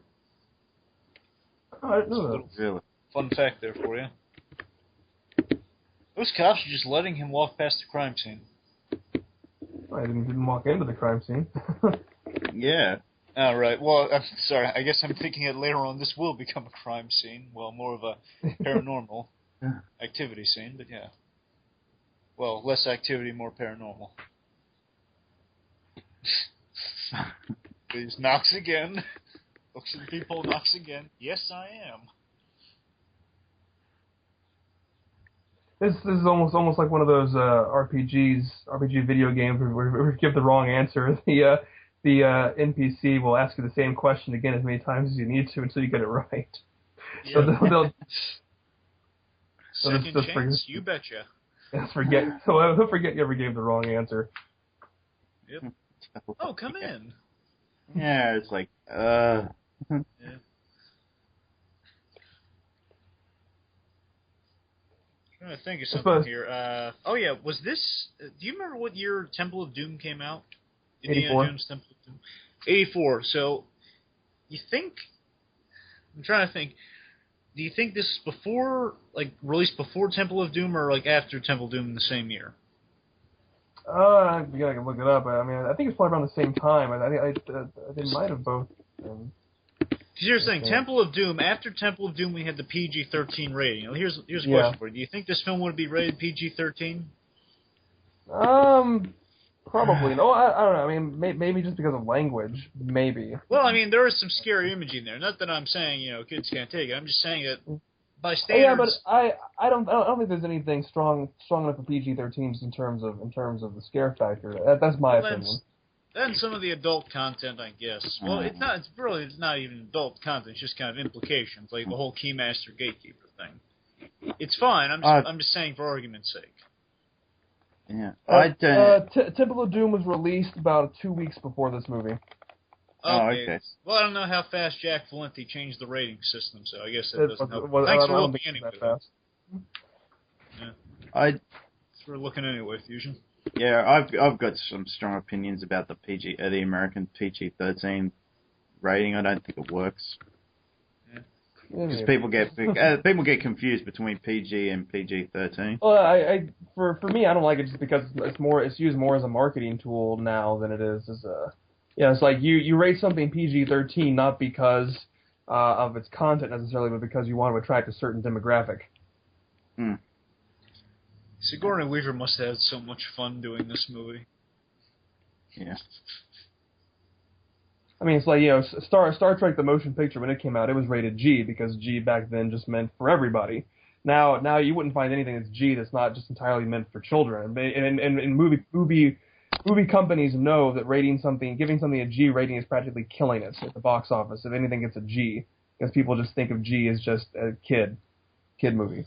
Oh, I didn't know that. Really? Fun fact there for you. Those cops are just letting him walk past the crime scene. I didn't walk into the crime scene. Yeah. All right. Well, I'm sorry. I guess I'm thinking that later on this will become a crime scene. Well, more of a paranormal activity scene, but yeah. Well, less activity, more paranormal. He knocks again. Looks at the people, knocks again. Yes, I am. This is almost like one of those RPG video games where if you give the wrong answer, the NPC will ask you the same question again as many times as you need to until you get it right. Yep. So they'll Second chance, you betcha. they'll forget you ever gave the wrong answer. Yep. Oh, come in. Yeah, it's like, Yeah. I'm trying to think of something here. Oh yeah, was this? Do you remember what year Temple of Doom came out? Indiana 84. Jones Temple of Doom. 84. So, you think? I'm trying to think. Do you think this is released before Temple of Doom, or like after Temple of Doom in the same year? You gotta look it up. I mean, I think it's probably around the same time. They might have both. Because you're saying Temple of Doom. After Temple of Doom, we had the PG-13 rating. Now, here's a question for you. Do you think this film would be rated PG-13? Probably. No, I don't know. I mean, maybe just because of language. Maybe. Well, I mean, there is some scary imaging there. Not that I'm saying kids can't take it. I'm just saying that by standards. Yeah, but I don't think there's anything strong enough for PG-13s in terms of the scare factor. That's my opinion. Then some of the adult content, I guess. Well, it's not even adult content. It's just kind of implications, like the whole Keymaster Gatekeeper thing. It's fine. I'm just saying for argument's sake. yeah. Temple of Doom was released about 2 weeks before this movie. Okay. Well, I don't know how fast Jack Valenti changed the rating system, so I guess that doesn't help. Thanks for looking anyway. Yeah. We're looking anyway, Fusion. Yeah, I've got some strong opinions about the American PG-13 rating. I don't think it works because people get confused between PG and PG-13. Well, for me, I don't like it just because it's used more as a marketing tool now than it is as a. Yeah, it's like you rate something PG-13 not because of its content necessarily, but because you want to attract a certain demographic. Hmm. Sigourney Weaver must have had so much fun doing this movie. Yeah. I mean, it's like, Star Trek the motion picture, when it came out, it was rated G because G back then just meant for everybody. Now you wouldn't find anything that's G that's not just entirely meant for children. And movie companies know that giving something a G rating is practically killing it at the box office. If anything gets a G, because people just think of G as just a kid movie.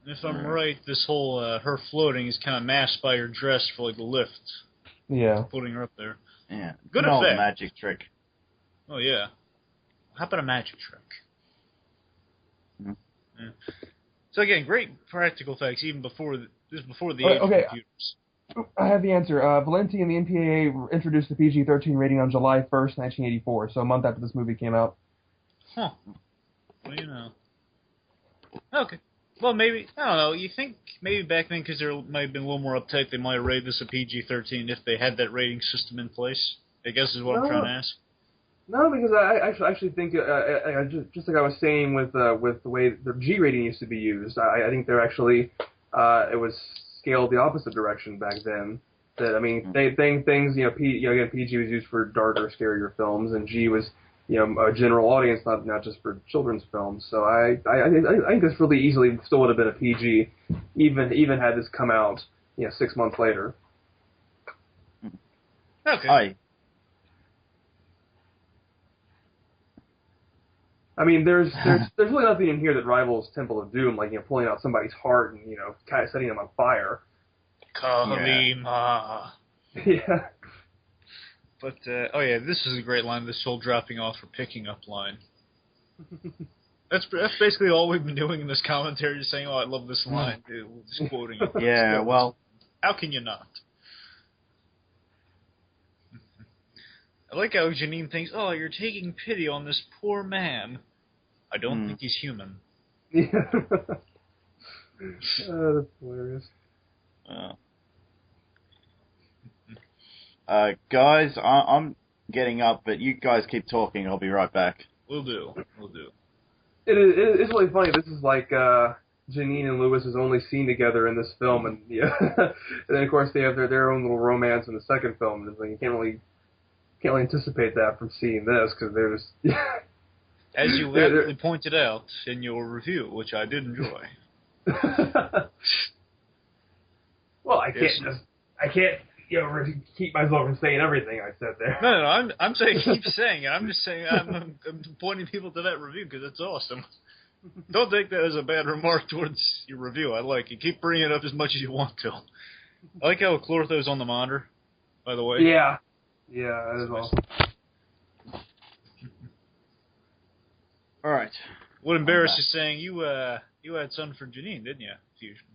If I'm right, this whole her floating is kind of masked by her dress for like the lift. Yeah. Putting her up there. Yeah. Good An old effect. magic trick. Oh yeah. How about a magic trick? Mm-hmm. Yeah. So again, great practical effects even before the age Okay. of computers. I have the answer. Valenti and the MPAA introduced the PG-13 rating on July 1st, 1984, so a month after this movie came out. Huh. What do you know? Okay. Well, maybe, I don't know, you think maybe back then, because there might have been a little more uptight, they might have rated this a PG-13 if they had that rating system in place? I guess is what I'm trying to ask. No, because I actually think, just like I was saying with the way the G rating used to be used, I think they're actually, it was scaled the opposite direction back then. That, I mean, things, again, PG was used for darker, scarier films, and G was, a general audience, not just for children's films. So I think this really easily still would have been a PG, even had this come out, 6 months later. Okay. I mean, there's really nothing in here that rivals Temple of Doom, like pulling out somebody's heart and kind of setting them on fire. Kalima. Yeah. But this is a great line. This whole dropping off or picking up line. That's basically all we've been doing in this commentary, just saying, "Oh, I love this line," just quoting it. Yeah, well, how can you not? I like how Janine thinks, "Oh, you're taking pity on this poor man." I don't think he's human. Yeah. That's hilarious. Guys, I'm getting up, but you guys keep talking. I'll be right back. We'll do. It's really funny. This is like Janine and Louis's only scene together in this film, and and then of course they have their own little romance in the second film. And it's like you can't really anticipate that from seeing this because there's. As you aptly pointed out in your review, which I did enjoy. Well, I can't keep myself from saying everything I said there. No, I'm saying keep saying it. I'm just saying I'm pointing people to that review because it's awesome. Don't take that as a bad remark towards your review. I like it. Keep bringing it up as much as you want to. I like how Clortho's on the monitor, by the way. Yeah, that is awesome. All right. What Embarrass is saying, you had son for Janine, didn't you, Fusion?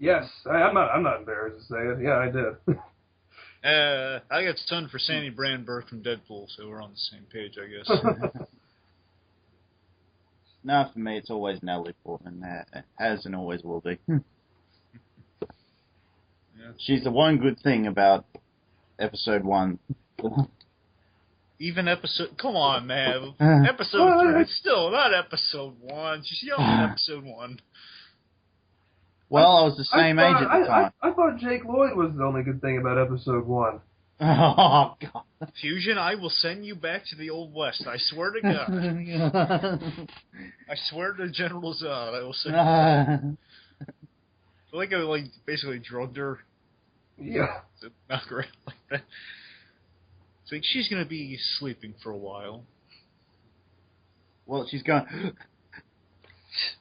Yes, I'm not embarrassed to say it. Yeah, I did. I got son for Sandy Brandberg from Deadpool, so we're on the same page, I guess. No, for me, it's always Natalie Portman. Has and always will be. Yeah. She's the one good thing about episode 1. Even come on, man. Episode 3, it's still not episode 1. She's young in episode 1. Well, I was the same age at the time. I thought Jake Lloyd was the only good thing about episode 1. Oh, God. Fusion, I will send you back to the Old West. I swear to God. I swear to General Zod, I will send you back. I like how, basically drugged her. Yeah. Not great like that. So she's going to be sleeping for a while. Well, she's going...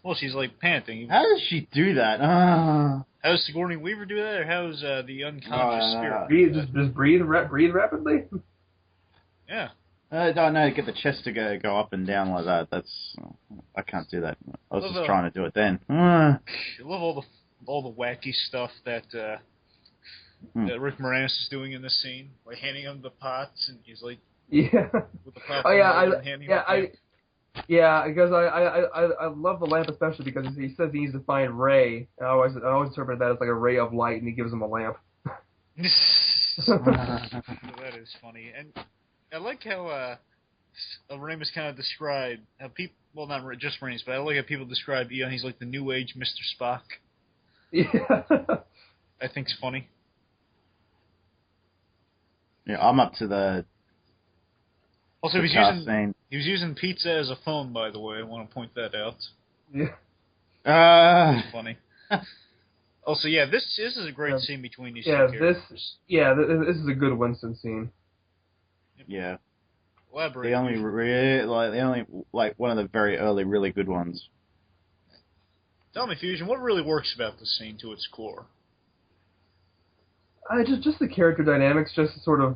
Well, she's panting. How does she do that? How does Sigourney Weaver do that, or how's the unconscious spirit? Just breathe rapidly? Yeah. I don't know, get the chest to go up and down like that. I can't do that. I was just trying to do it then. I love all the wacky stuff that Rick Moranis is doing in this scene, like handing him the pots, and he's with the pot. Because I love the lamp especially because he says he needs to find Ray. I always interpret that as like a ray of light, and he gives him a lamp. That is funny, and I like how Ramis kind of described how people, well, not just Ramis, but I like how people describe Eon. He's like the new age Mr. Spock. Yeah, I think's funny. Yeah, I'm up to the. Also, he was using pizza as a phone, by the way. I want to point that out. Yeah. It's funny. Also, yeah, this is a great scene between these two characters. This is a good Winston scene. Yeah. Elaborate. The only one of the very early, really good ones. Tell me, Fusion, what really works about this scene to its core? Just the character dynamics, just sort of,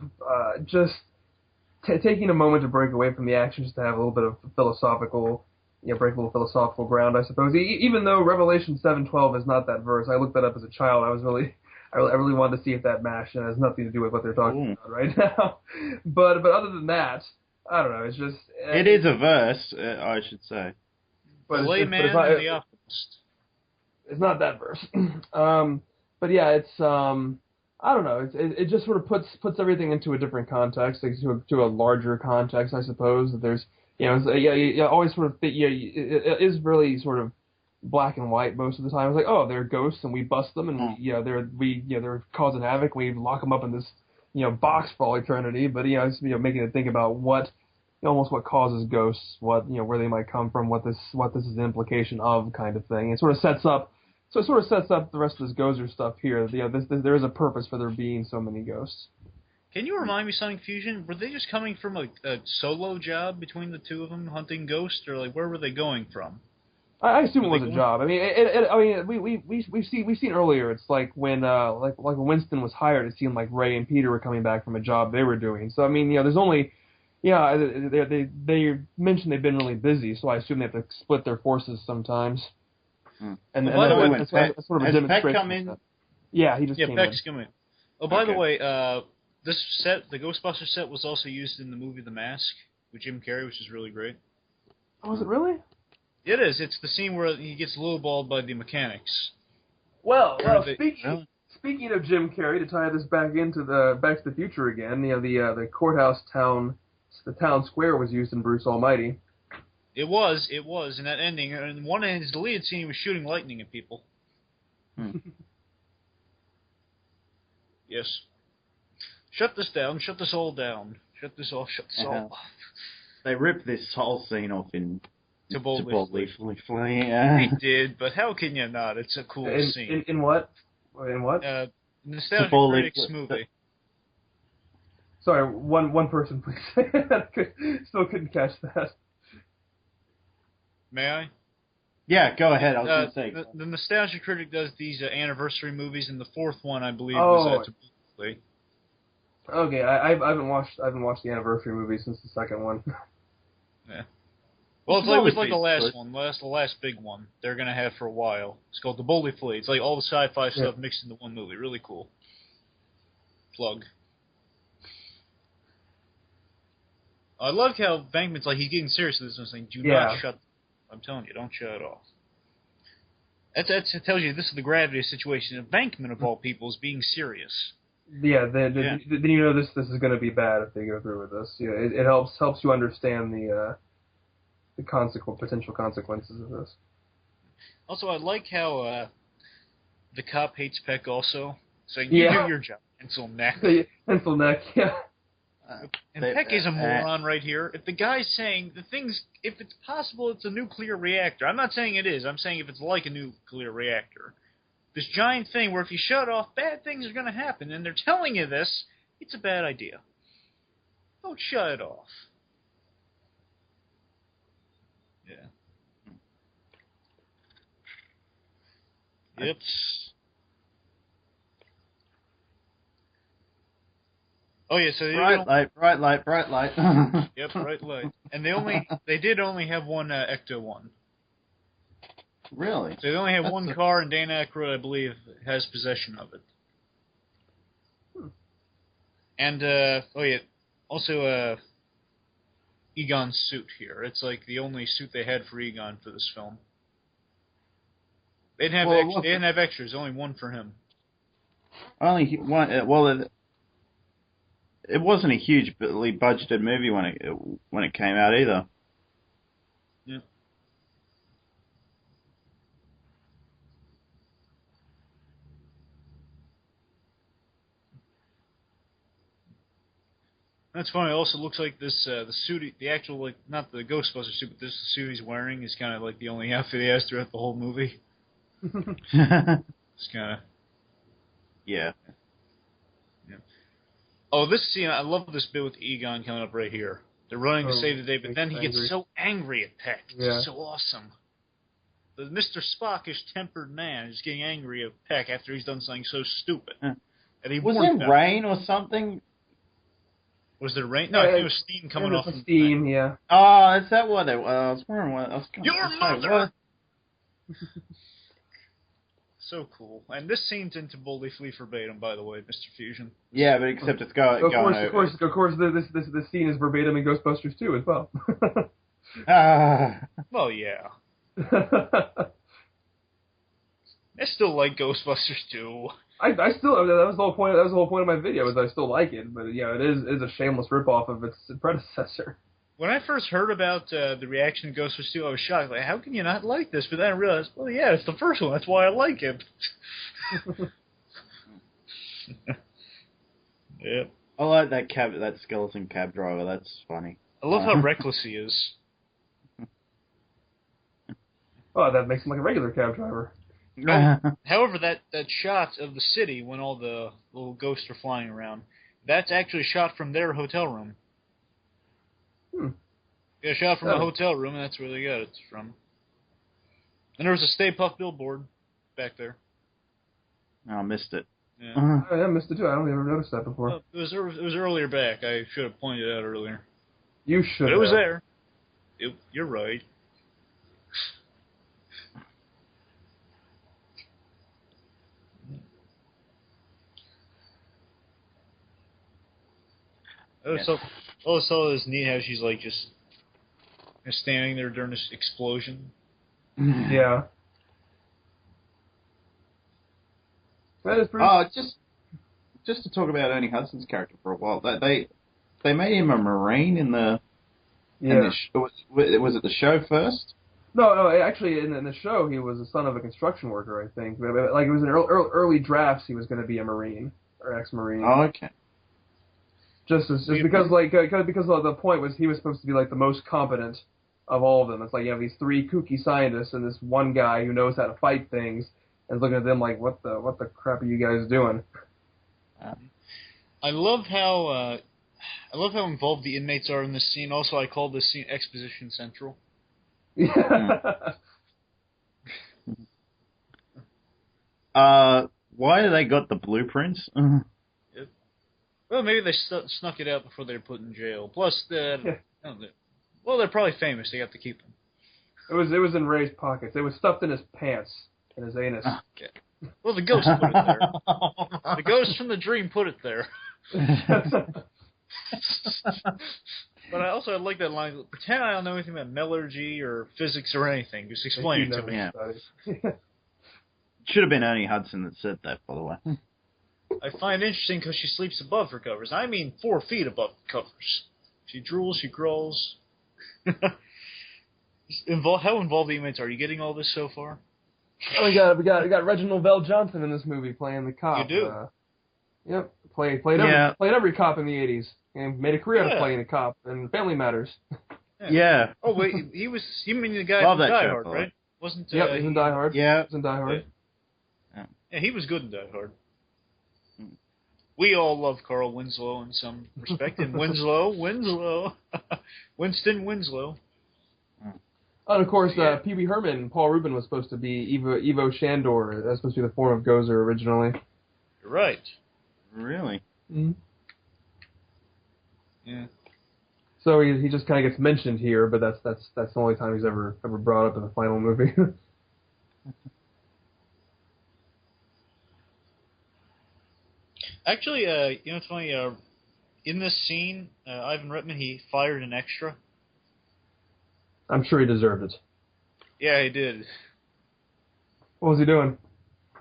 taking a moment to break away from the action, just to have a little bit of philosophical, break a little philosophical ground, I suppose. Even though Revelation 7:12 is not that verse, I looked that up as a child. I was really I really wanted to see if that matched, and it has nothing to do with what they're talking about right now. But other than that, I don't know. It's just it is a verse, I should say. But the Layman and the Optimist. It's not that verse. But yeah, it's I don't know. It just sort of puts everything into a different context, like to a larger context, I suppose. That there's you always sort of think it is really sort of black and white most of the time. It's like, oh, they're ghosts and we bust them and they're causing havoc. We lock them up in this box for all eternity. But it's making it think about what almost what causes ghosts, what where they might come from, what this is an implication of, kind of thing. It sort of sets up the rest of this Gozer stuff here. There is a purpose for there being so many ghosts. Can you remind me, Sonic Fusion? Were they just coming from a solo job between the two of them hunting ghosts, or like where were they going from? I assume it was a job. I mean, we've seen earlier. It's like when when Winston was hired, it seemed like Ray and Peter were coming back from a job they were doing. So I mean, there's only they mentioned they've been really busy, so I assume they have to split their forces sometimes. And by the way, that's sort of a demonstration. Peck come in? Yeah, he just came Peck's in. come in. Oh, by the way, this set, the Ghostbusters set, was also used in the movie The Mask with Jim Carrey, which is really great. Oh, is it really? It is. It's the scene where he gets lowballed by the mechanics. Well, speaking of Jim Carrey, to tie this back into Back to the Future again, the courthouse town, the town square was used in Bruce Almighty. It was in that ending. And one of his deleted scene, he was shooting lightning at people. Yes. Shut this down. Shut this all down. Shut this off. Shut this all off. They ripped this whole scene off in To Boldly Flee. Yeah. They did, but how can you not? It's a cool scene. In what? In what? Nostalgia Critics movie. Sorry, one person, please. Still couldn't catch that. May I? Yeah, go ahead. I was going to say. The Nostalgia Critic does these anniversary movies, and the fourth one, I believe, was To Boldly. Okay, I haven't watched the anniversary movie since the second one. Yeah. Well, it was like the last one, the last big one they're gonna have for a while. It's called The Boldly Flee. It's like all the sci-fi stuff mixed into one movie. Really cool. Plug. I love how Bankman's like he's getting serious with this one, saying, "Do not shut." I'm telling you, don't shut it off. That tells you this is the gravity of the situation. Bankman, of all people, is being serious. Yeah, then this is going to be bad if they go through with this. Yeah, it helps you understand the potential consequences of this. Also, I like how the cop hates Peck also. So you do your job, pencil neck. Pencil neck, yeah. And Peck is a moron right here. If the guy's saying if it's possible it's a nuclear reactor, I'm not saying it is, I'm saying if it's like a nuclear reactor. This giant thing where if you shut off, bad things are going to happen, and they're telling you this, it's a bad idea. Don't shut it off. Yeah. Yep. Oh yeah, so bright light. Yep, bright light. And they did only have one Ecto-1. Really? So they only have one car, and Dan Aykroyd, I believe, has possession of it. And also Egon's suit here. It's like the only suit they had for Egon for this film. They didn't have extras. Only one for him. Only one. Well, it wasn't a hugely budgeted movie when it came out either. Yeah. That's funny. It also looks like this the suit, the actual not the Ghostbusters suit, but the suit he's wearing is kind of like the only outfit he has throughout the whole movie. It's kind of yeah. Oh, this scene, I love this bit with Egon coming up right here. They're running to save the day, but then he gets so angry at Peck. It's so awesome. The Mr. Spockish tempered man is getting angry at Peck after he's done something so stupid. And he was there rain or something? Was there rain? No, it was steam coming off. Steam, yeah. Oh, is that what it was? I was wondering what. Your mother! So cool. And this scene's into boldly flee verbatim, by the way, Mr. Fusion. Yeah, but except it's going Of over. course, this scene is verbatim in Ghostbusters 2 as well. Well, yeah. I still like Ghostbusters 2. I still, that was the whole point. That was the whole point of my video, is I still like it. But yeah, it is a shameless ripoff of its predecessor. When I first heard about the reaction to Ghostbusters 2, I was shocked. Like, how can you not like this? But then I realized, well, yeah, it's the first one. That's why I like it. Yep. I like that skeleton cab driver. That's funny. I love how reckless he is. Oh, that makes him like a regular cab driver. However, that shot of the city when all the little ghosts are flying around, that's actually shot from their hotel room. Yeah, shot from a hotel room, and that's where they got it from. And there was a Stay Puft billboard back there. Oh, I missed it. Yeah. I missed it too. I don't ever noticed that before. Well, it was earlier back. I should have pointed it out earlier. You should. But it was there. You're right. Also, it's neat how she's like just standing there during this explosion. Yeah. That is pretty. Just to talk about Ernie Hudson's character for a while. They made him a Marine in the. Yeah. Was it the show first? No. Actually, in the show, he was the son of a construction worker, I think. Like it was in early drafts, he was going to be a Marine or ex-Marine. Oh, okay. Just because the point was he was supposed to be like the most competent of all of them. It's like you have these three kooky scientists and this one guy who knows how to fight things, and is looking at them like, what the crap are you guys doing? I love how involved the inmates are in this scene. Also, I call this scene Exposition Central. Yeah. Why do they got the blueprints? Well, maybe they snuck it out before they were put in jail. Plus, they're probably famous. They have to keep them. It was in Ray's pockets. It was stuffed in his pants, in his anus. Okay. Well, the ghost put it there. The ghost from the dream put it there. But I like that line. Pretend I don't know anything about metallurgy or physics or anything. Just explain it to me. Yeah. Should have been Ernie Hudson that said that, by the way. I find it interesting because she sleeps above her covers. I mean 4 feet above the covers. She drools, she crawls. How involved the inmates are? You getting all this so far? Oh, we got Reginald Vell Johnson in this movie playing the cop. You do? Yep. Played every cop in the 80s and made a career out of playing a cop in Family Matters. Yeah. Oh wait, he mean the guy Love from that Die show, Hard, right? Wasn't Yep, he's in Die Hard. Yeah. He's in Die Hard. Yeah, he was good in Die Hard. We all love Carl Winslow in some respect, and Winston Winslow. Oh, and of course, Pee Wee Herman, Paul Rubin was supposed to be Ivo Shandor. That was supposed to be the form of Gozer originally. You're right. Really? Mm-hmm. Yeah. So he just kind of gets mentioned here, but that's the only time he's ever brought up in the final movie. Actually, it's funny. In this scene, Ivan Reitman, he fired an extra. I'm sure he deserved it. Yeah, he did. What was he doing? I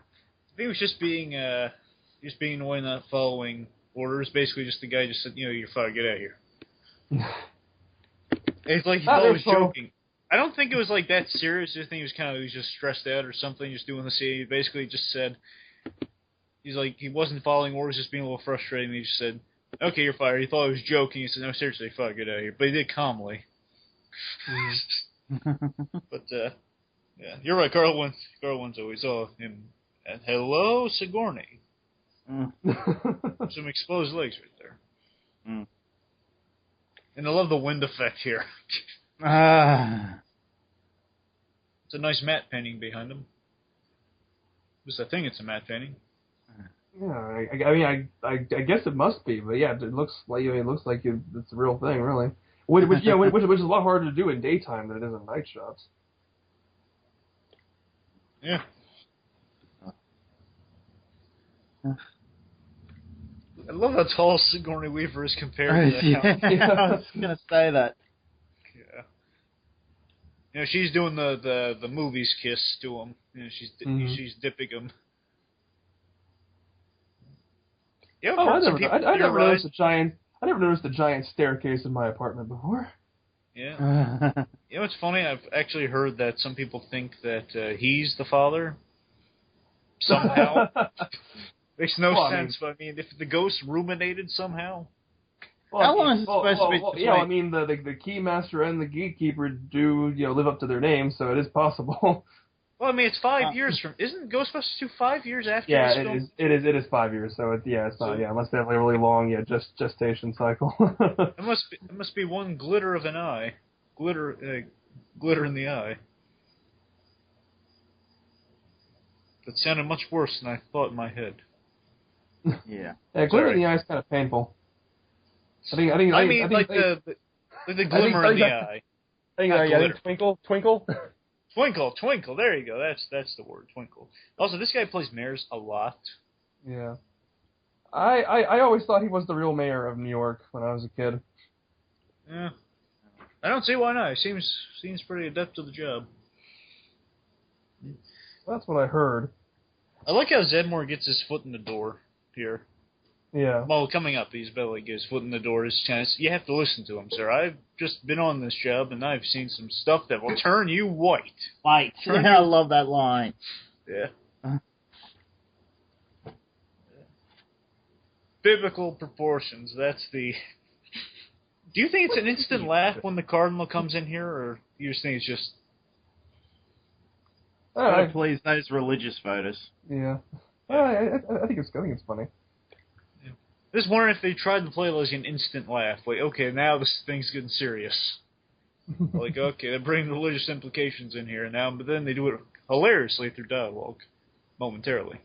think he was just being annoying, not following orders. Basically, just the guy just said, "You're fired. Get out of here." It's like he thought he was joking. I don't think it was like that serious. I think he was just stressed out or something, just doing the scene. He basically just said, he's like, he wasn't following orders, just being a little frustrated, and he just said, "Okay, you're fired." He thought he was joking. He said, "No, seriously, fuck, get out of here." But he did calmly. But, yeah, you're right, Carl Winslow. We saw him at Hello, Sigourney. Some exposed legs right there. And I love the wind effect here. It's a nice matte painting behind him. At least I think it's a matte painting. Yeah, I guess it must be, but yeah, it looks like it's a real thing, really. Which is a lot harder to do in daytime than it is in night shots. Yeah. I love how tall Sigourney Weaver is compared to Yeah, that. I was gonna say that. Yeah. You know, she's doing the movies kiss to him. You know, she's dipping him. You ever Oh, heard some people I never theorize? noticed a giant staircase in my apartment before. Yeah. You know what's funny? I've actually heard that some people think that he's the father. Somehow. Makes no sense, but I mean, if the ghost ruminated somehow. Well, How long is it supposed to be between? Yeah, I mean, the keymaster and the gatekeeper do, live up to their name, so it is possible. Well, I mean, it's 5 years from. Isn't Ghostbusters 2 5 years after Yeah, this it film? is. It is 5 years, so it's not. Yeah, unless they have like a really long gestation cycle. It must be one glitter of an eye, glitter in the eye. That sounded much worse than I thought in my head. Yeah. Yeah, glitter in the eye is kind of painful. I think the glimmer in the eye. I think twinkle. Twinkle. There you go. That's the word, twinkle. Also, this guy plays mayors a lot. Yeah. I always thought he was the real mayor of New York when I was a kid. Yeah. I don't see why not. He seems pretty adept to the job. That's what I heard. I like how Zedmore gets his foot in the door here. Yeah. Well, coming up, he's about to get his foot in the door. You have to listen to him, sir. I've just been on this job, and I've seen some stuff that will turn you white. White. I love that line. Yeah. Biblical proportions. That's the... Do you think it's an instant laugh when the Cardinal comes in here, or you just think it's just... Please, those religious photos. Yeah. I think it's funny. Just wondering if they tried to play it like an instant laugh. Like, okay, now this thing's getting serious. Like, okay, they're bringing religious implications in here now, but then they do it hilariously through dialogue, momentarily.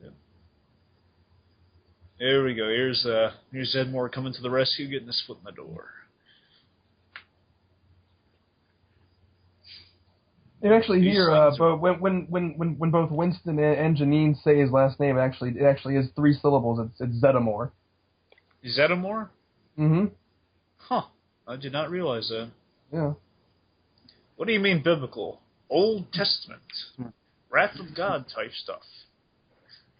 Yep. There we go. Here's Zedmore coming to the rescue, getting his foot in the door. And actually, here, but when both Winston and Janine say his last name, it actually is 3 syllables. It's Zeddemore. Zeddemore? Mm-hmm. Huh. I did not realize that. Yeah. What do you mean biblical? Old Testament. Wrath of God type stuff.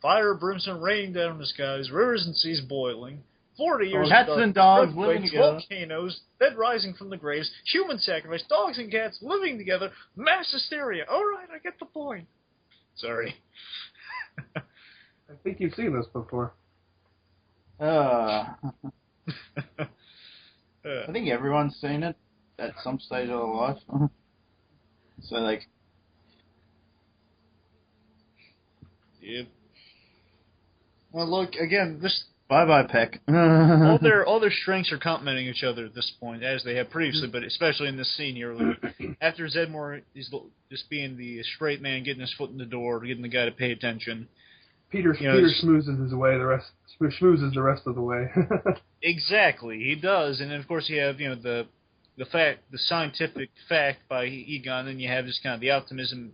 Fire, brimstone raining down the skies, rivers and seas boiling, 40 years of cats and dogs living together, volcanoes, dead rising from the graves, human sacrifice, dogs and cats living together, mass hysteria. All right, I get the point. Sorry. I think you've seen this before. I think everyone's seen it at some stage of their life. So, like... Yep. Well, look, again, this... Bye-bye, Peck. all their strengths are complementing each other at this point, as they have previously, but especially in this scene here. After Zedmore is just being the straight man, getting his foot in the door, getting the guy to pay attention. Peter schmoozes his way. Schmoozes the rest of the way. Exactly, he does, and then of course you have the scientific fact by Egon, and you have just kind of the optimism.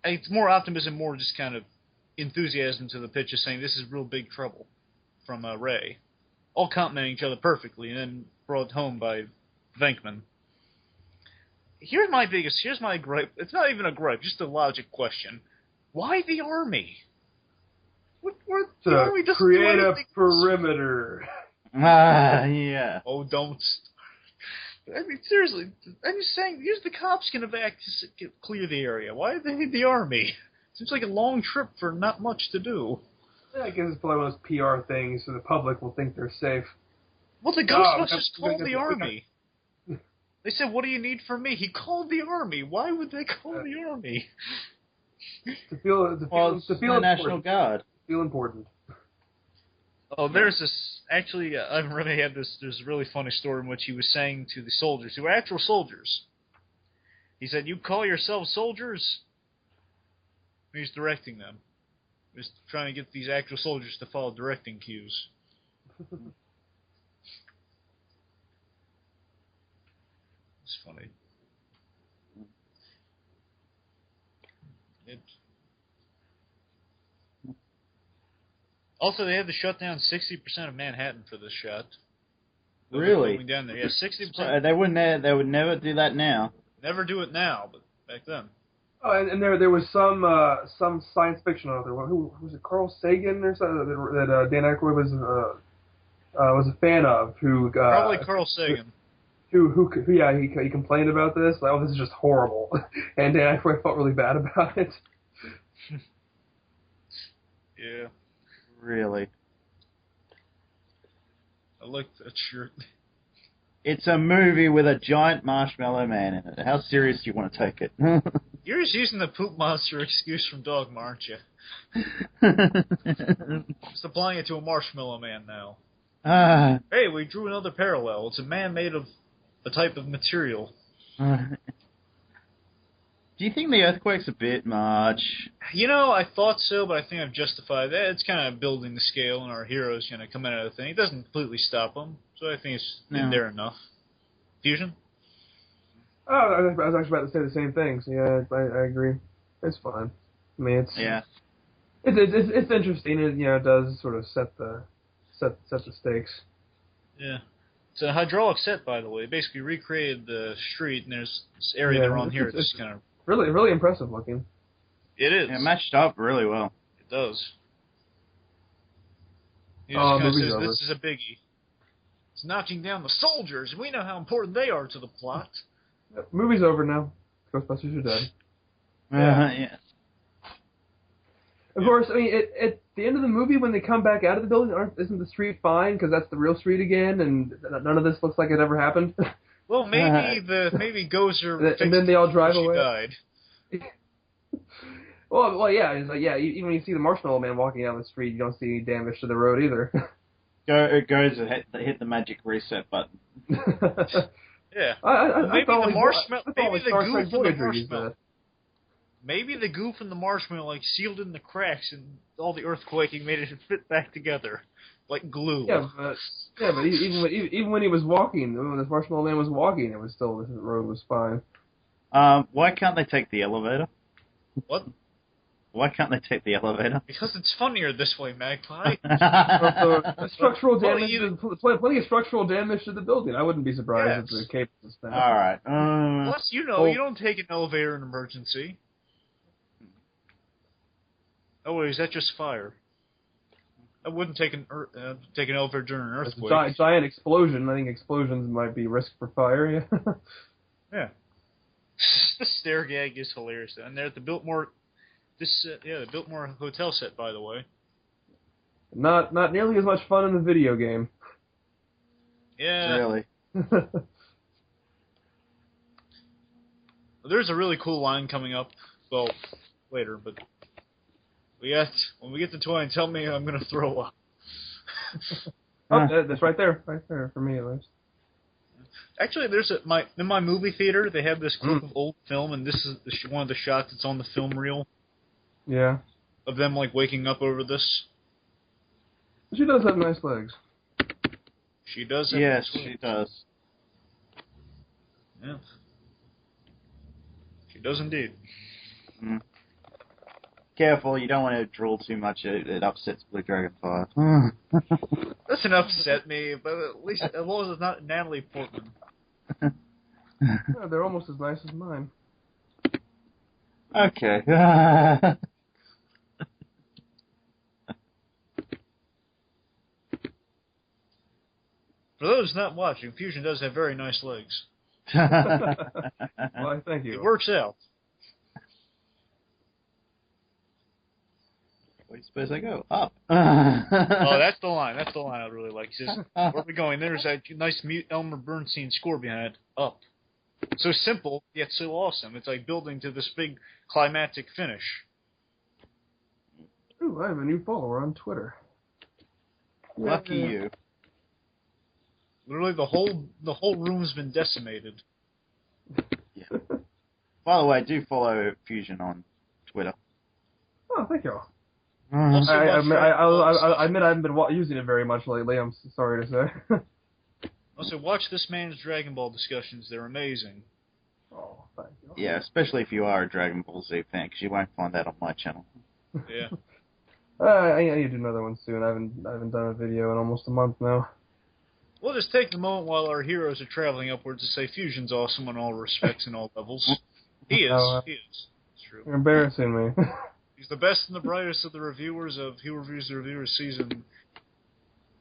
It's more optimism, more just kind of enthusiasm to the pitch of saying this is real big trouble from Ray, all complementing each other perfectly, and then brought home by Venkman. Here's my gripe. It's not even a gripe, just a logic question. Why the army? What the army doesn't create do a perimeter. Yeah. Oh, don't. I mean, seriously, I'm just saying, use the cops can clear the area. Why do they need the army? Seems like a long trip for not much to do. Yeah, I guess it's probably one of those PR things so the public will think they're safe. Well, the Ghostbusters called the army. They said, what do you need from me? He called the army. Why would they call the army? To feel the National Guard. Feel important. Oh, there's this... Actually, I've really had this... There's a really funny story in which he was saying to the soldiers, who were actual soldiers. He said, you call yourselves soldiers? He's directing them. He's trying to get these actual soldiers to follow directing cues. It's funny. Also, they had to shut down 60% of Manhattan for this shot. Really? Down there. Yeah, 60%. They would never do that now. Never do it now, but back then. Oh, and there was some science fiction author. Who was it? Carl Sagan or something that Dan Aykroyd was a fan of. Who Probably Carl Sagan. Who he complained about this. Like, oh, this is just horrible, and Dan Aykroyd felt really bad about it. Yeah. Really. I like that shirt. It's a movie with a giant marshmallow man in it. How serious do you want to take it? You're just using the poop monster excuse from Dogma, aren't you? Just applying it to a marshmallow man now. Hey, we drew another parallel. It's a man made of a type of material. Do you think the earthquake's a bit much? You know, I thought so, but I think I've justified that. It's kind of building the scale, and our hero's going to come out of the thing. It doesn't completely stop them, so I think it's in there enough. Fusion? Oh, I was actually about to say the same thing. So yeah, I agree. It's fine. I mean, it's interesting. It does sort of set the stakes. Yeah. It's a hydraulic set, by the way. It basically recreated the street, and there's this area they're on here. It's kind of really impressive looking. It is. It matched up really well. It does. He just kind of says, "This is a biggie. It's knocking down the soldiers, and we know how important they are to the plot." Movie's over now. Ghostbusters are dead. Yeah. Of course, I mean, at the end of the movie, when they come back out of the building, isn't the street fine because that's the real street again, and none of this looks like it ever happened? Well, maybe Gozer and then they all drive away. Died. well, yeah, it's like, yeah. Even when you see the Marshmallow Man walking down the street, you don't see any damage to the road either. It goes and hit the magic reset button. Yeah. Maybe the goo from the marshmallow. Maybe the goo from the marshmallow sealed in the cracks, and all the earthquaking made it fit back together like glue. Yeah, but even when he was walking, when the Marshmallow Man was walking, it was still the road was fine. Why can't they take the elevator? What? Why can't they take the elevator? Because it's funnier this way, Magpie. Structural damage. Plenty of structural damage to the building. I wouldn't be surprised if the cable was snapped. All right. Plus, you don't take an elevator in an emergency. Oh wait, is that just fire? I wouldn't take an elevator during an earthquake. Giant explosion. I think explosions might be risk for fire. Yeah. Yeah. The stair gag is hilarious, and they're at the Biltmore. The Biltmore hotel set, by the way. Not nearly as much fun in the video game. Yeah. Really. There's a really cool line coming up. Well, later, but when we get to 20, tell me I'm going to throw up. That's right there for me at least. Actually, in my movie theater, they have this group of old film, and this is one of the shots that's on the film reel. Yeah. Of them waking up over this. She does have nice legs. She does have nice legs. Yes, she does. Yeah. She does indeed. Mm. Careful, you don't want to drool too much. It upsets bluedragonfive. Doesn't upset me, but at least as long as it's not Natalie Portman. Yeah, they're almost as nice as mine. Okay. For those not watching, Fusion does have very nice legs. Well, thank you. It works out. Where do you suppose I go? Up. Oh, that's the line. That's the line I really like. He says, where are we going? There's that nice Elmer Bernstein score behind it. Up. So simple, yet so awesome. It's like building to this big climactic finish. Ooh, I have a new follower on Twitter. Lucky you. Literally, the whole room's been decimated. Yeah. By the way, do follow Fusion on Twitter. Oh, thank you. Mm-hmm. I admit I haven't been using it very much lately. I'm sorry to say. Also, watch this man's Dragon Ball discussions. They're amazing. Oh, thank you. Yeah, especially if you are a Dragon Ball Z fan, because you won't find that on my channel. Yeah. I need to do another one soon. I haven't done a video in almost a month now. We'll just take the moment while our heroes are traveling upwards to say Fusion's awesome in all respects and all levels. He is. He is. It's true. You're embarrassing me. He's the best and the brightest of the reviewers of He Reviews the Reviewers season.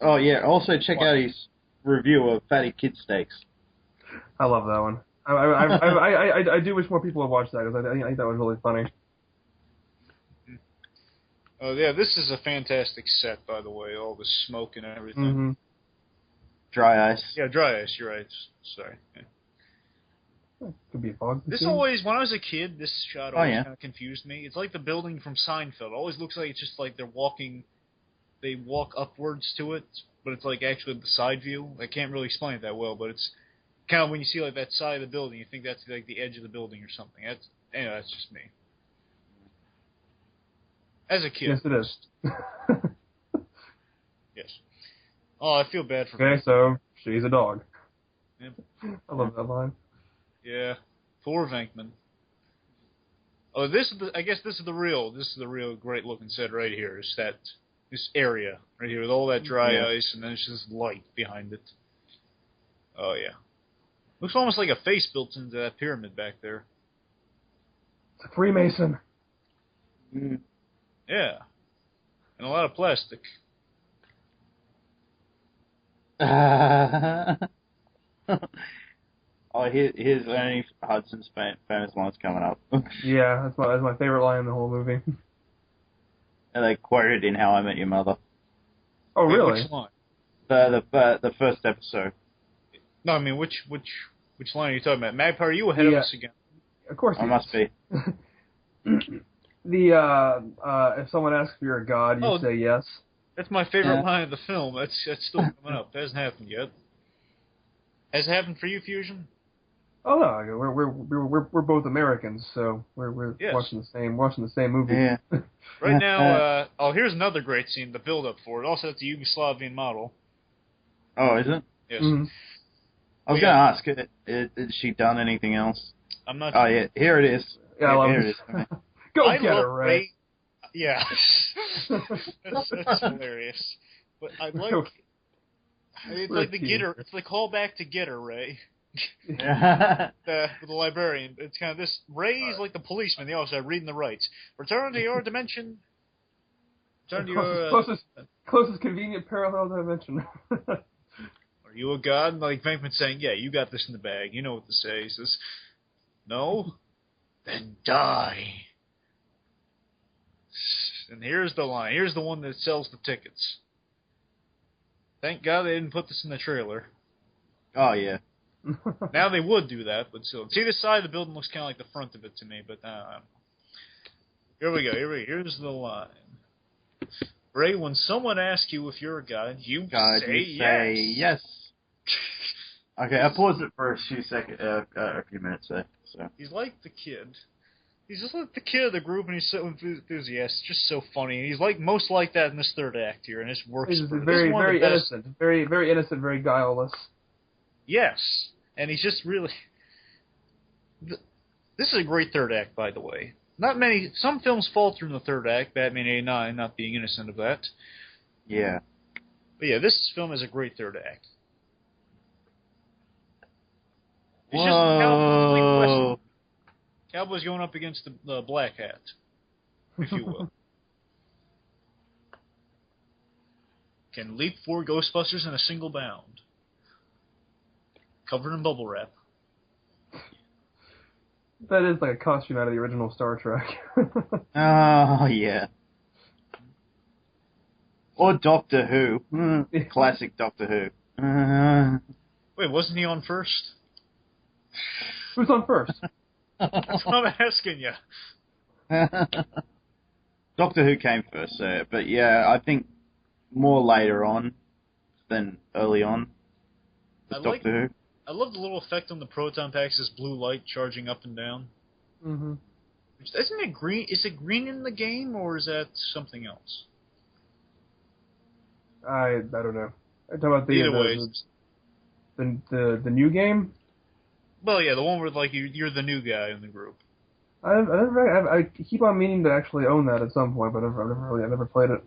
Oh yeah. Also check out his review of Fatty Kid Steaks. I love that one. I do wish more people would watch that because I think that was really funny. Oh yeah, this is a fantastic set, by the way. All the smoke and everything. Mm-hmm. Dry ice. Yeah, dry ice. You're right. Sorry. Yeah. Could be a fog. This always, when I was a kid, this shot always yeah. kind of confused me. It's like the building from Seinfeld. It always looks like it's just like they walk upwards to it, but it's like actually the side view. I can't really explain it that well, but it's kind of when you see like that side of the building, you think that's like the edge of the building or something. That's just me. As a kid. Yes, it is. Yes. Oh, I feel bad for Okay, so she's a dog. Yeah. I love that line. Yeah. Poor Venkman. Oh, I guess this is the real great looking set right here. Is that this area right here with all that dry ice and then it's just light behind it. Oh yeah. Looks almost like a face built into that pyramid back there. It's a Freemason. Mm. Yeah. And a lot of plastic. Oh, here's Ernie Hudson's famous lines coming up. Yeah, that's my favorite line in the whole movie. And they quoted in How I Met Your Mother. Oh, Wait, really? which line? The first episode. No, I mean which line are you talking about? Magpie, are you ahead of us again? Of course. I must be. If someone asks if you're a god, you say yes. That's my favorite line of the film. That's still coming up. That hasn't happened yet. Has it happened for you, Fusion? Oh no, we're both Americans, so we're watching the same movie. Yeah. Right now, here's another great scene. The build-up for it. Also, that's a Yugoslavian model. Oh, is it? Yes. Mm-hmm. I was going to ask, has she done anything else? I'm not. Oh yeah, here it is. Yeah, I love here it. it is. Go I get her, Ray. Yeah, that's hilarious. But I like. It's like the Get Her. It's the callback to Get Her, Ray. With the librarian. It's kind of this. Ray's like the policeman, the officer reading the rights. Return to your dimension. Return to your closest convenient parallel dimension. Are you a god? Like Venkman saying, yeah, you got this in the bag. You know what to say. He says, no, then die. And here's the line. Here's the one that sells the tickets. Thank God they didn't put this in the trailer. Oh yeah. Now they would do that, but still. See, this side of the building looks kind of like the front of it to me, but here we go. Here's the line. Ray, when someone asks you if you're a god, you say yes. Okay, I paused it for a few minutes there. So he's like the kid. He's just like the kid of the group, and he's so enthusiastic, just so funny. And he's most like that in this third act here, and it works. He's very innocent, very innocent, very guileless. Yes, and he's just really. This is a great third act, by the way. Not many. Some films falter in the third act. Batman '89 not being innocent of that. Yeah. But yeah, this film is a great third act. It's Whoa. just Cowboys going up against the Black Hat, if you will. Can leap 4 Ghostbusters in a single bound. Covered in bubble wrap. That is like a costume out of the original Star Trek. Oh, yeah. Or Doctor Who. Classic Doctor Who. Wait, wasn't he on first? Who's on first? That's what I'm asking you. Doctor Who came first, but yeah, I think more later on than early on. Doctor Who. I love the little effect on the proton packs, this blue light charging up and down. Mm-hmm. Isn't it green? Is it green in the game, or is that something else? I don't know. I talk about the new game. Well, yeah, the one where like you're the new guy in the group. I keep on meaning to actually own that at some point, but I never played it.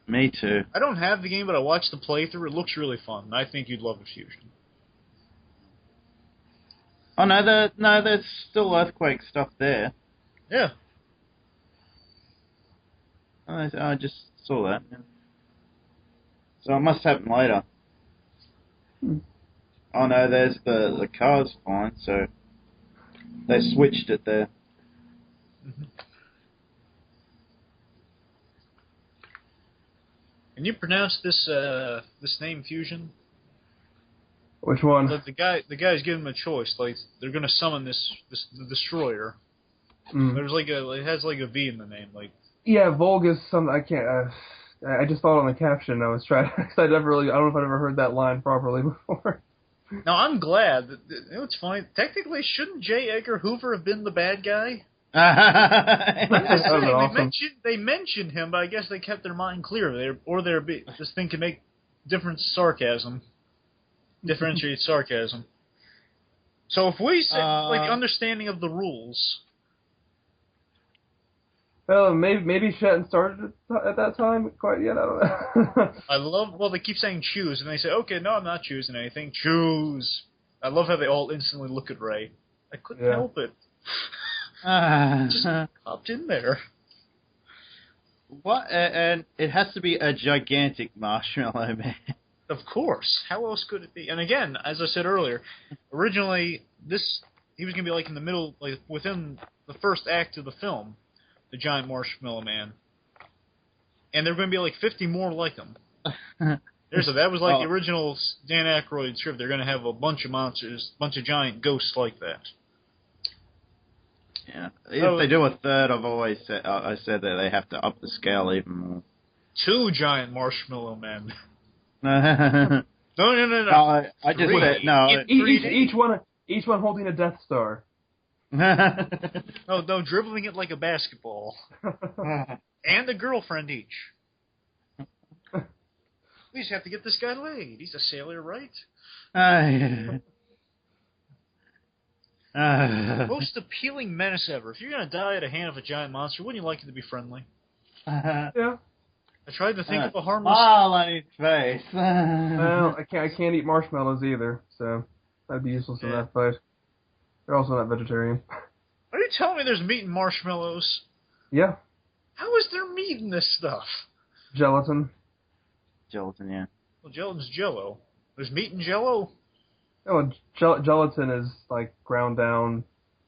Me too. I don't have the game, but I watched the playthrough. It looks really fun. I think you'd love the Fusion. Oh no, there's still Earthquake stuff there. Yeah. I just saw that. So it must happen later. Oh no, there's the car's fine, so they switched it there. Mm-hmm. Can you pronounce this name Fusion? Which one? Like the guy's giving him a choice. Like they're gonna summon the destroyer. Mm. It has like a V in the name. Like yeah, Volga's something I can't. I just thought on the caption. I was trying. Cause I don't know if I'd ever heard that line properly before. now I'm glad. You know what's funny? Technically, shouldn't J. Edgar Hoover have been the bad guy? Awesome. They mentioned him, but I guess they kept their mind clear. This thing can make differentiate sarcasm. So if we say understanding of the rules, well, maybe Shetton started at that time quite yet. I don't know. they keep saying choose, and they say, okay, no, I'm not choosing anything. Choose. I love how they all instantly look at Ray. I couldn't help it. Just popped in there. What? And it has to be a gigantic marshmallow man. Of course. How else could it be? And again, as I said earlier, originally he was going to be like in the middle, like within the first act of the film, the giant marshmallow man. And there were going to be like 50 more like him. That was like the original Dan Aykroyd script. They're going to have a bunch of monsters, a bunch of giant ghosts like that. Yeah. If they do a third, I've always said that they have to up the scale even more. 2 giant marshmallow men. No. No. I just said no. Each one holding a Death Star. No, dribbling it like a basketball. And a girlfriend each. We just have to get this guy laid. He's a sailor, right? Most appealing menace ever. If you're going to die at the hand of a giant monster, wouldn't you like it to be friendly? Yeah. I tried to think of a harmless... Smile on his face. Well, I can't eat marshmallows either, so that'd be useless in that fight. They're also not vegetarian. Are you telling me there's meat in marshmallows? Yeah. How is there meat in this stuff? Gelatin. Gelatin, yeah. Well, gelatin's Jello. There's meat in Jello? Oh, gelatin is like ground down,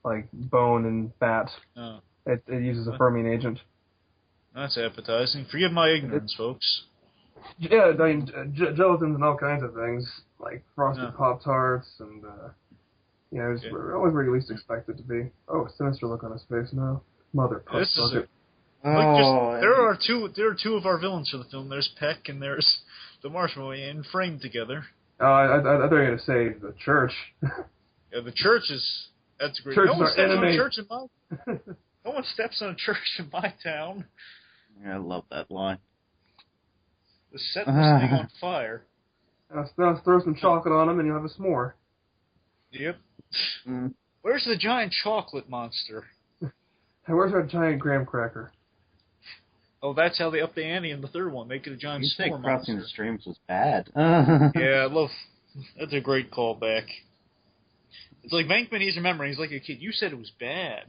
like bone and fat. Oh. It uses a firming agent. That's appetizing. Forgive my ignorance, folks. Yeah, I mean, gelatin's in all kinds of things, like frosted Pop-Tarts and, it's always where you least expect it to be. Oh, sinister look on his face now. Mother bucket. There are two of our villains for the film. There's Peck and there's the Marshmallow Man framed together. I thought you were going to say the church. Yeah, the church is... That's great. Church no one steps on a church in my... No one steps on a church in my town. Yeah, I love that line. Let's set this thing on fire. Now throw some chocolate on him and you'll have a s'more. Yep. Where's the giant chocolate monster? Hey, where's our giant graham cracker? Oh, that's how they up the ante in the third one. Make it a giant s'more monster. Crossing the Streams was bad. Yeah, I love... That's a great callback. It's like Venkman, he's remembering. He's like a kid. You said it was bad.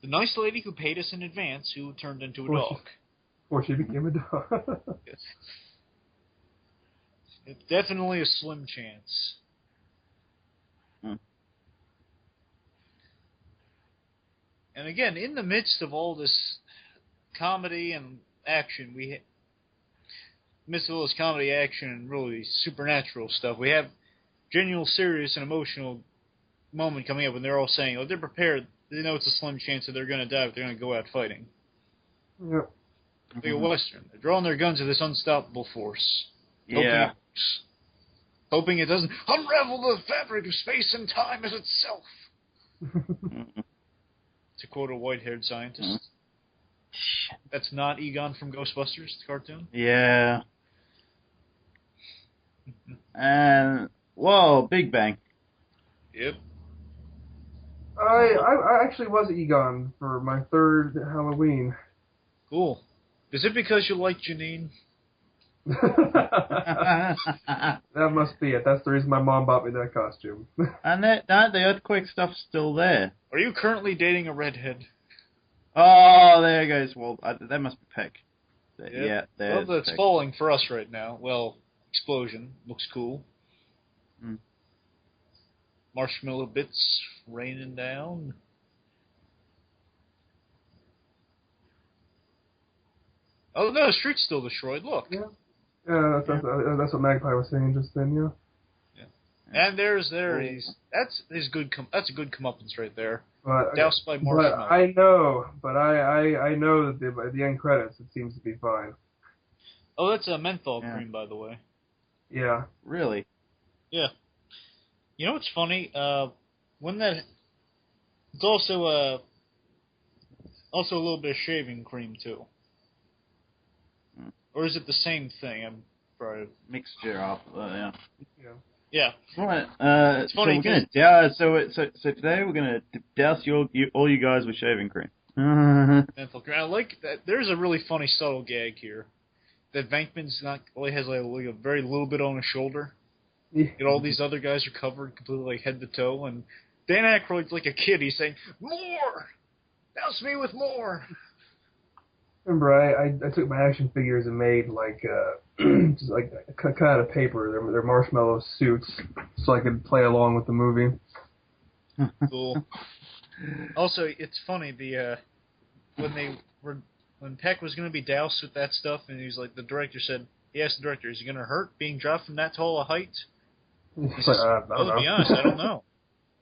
The nice lady who paid us in advance, who turned into a dog. Or she became a dog. It's definitely a slim chance. And again, in the midst of all this comedy and action, midst of all this comedy, action, and really supernatural stuff, we have genuine, serious, and emotional moment coming up when they're all saying, oh, they're prepared. They know it's a slim chance that they're going to die, but they're going to go out fighting. Yep. Like a Western. They're drawing their guns at this unstoppable force. Yeah. Hoping it doesn't unravel the fabric of space and time as itself. To quote a white-haired scientist. That's not Egon from Ghostbusters, the cartoon? Yeah. And, whoa, Big Bang. Yep. I actually was Egon for my 3rd Halloween. Cool. Is it because you like Janine? That must be it. That's the reason my mom bought me that costume. And the earthquake stuff's still there. Are you currently dating a redhead? Oh, there goes. Well, that must be Peck. Yep. Yeah, there's Well, it's Peck. falling for us right now. Well, explosion. Looks cool. Mm. Marshmallow bits raining down. Oh no, the street's still destroyed. Look. Yeah, that's what Magpie was saying just then. Yeah. And that's a good comeuppance right there. But, Doused by marshmallow. But I know that by the end credits it seems to be fine. Oh, that's a menthol cream, by the way. Yeah. Really? Yeah. You know what's funny? It's also a little bit of shaving cream too. Or is it the same thing? I'm probably Mixture up. Yeah. Yeah. Right. It's funny. So today we're gonna douse all you guys with shaving cream. Menthol cream. I like that. There's a really funny subtle gag here. That Venkman's only has like a very little bit on his shoulder. Yeah. And all these other guys are covered completely like head to toe, and Dan Aykroyd's like a kid. He's saying, "More, douse me with more." Remember, I took my action figures and made like just like cut out of paper. They're marshmallow suits, so I could play along with the movie. Cool. Also, it's funny when Peck was going to be doused with that stuff, and he asked the director, "Is he going to hurt being dropped from that tall a height?" He says, I don't know. To be honest, I don't know.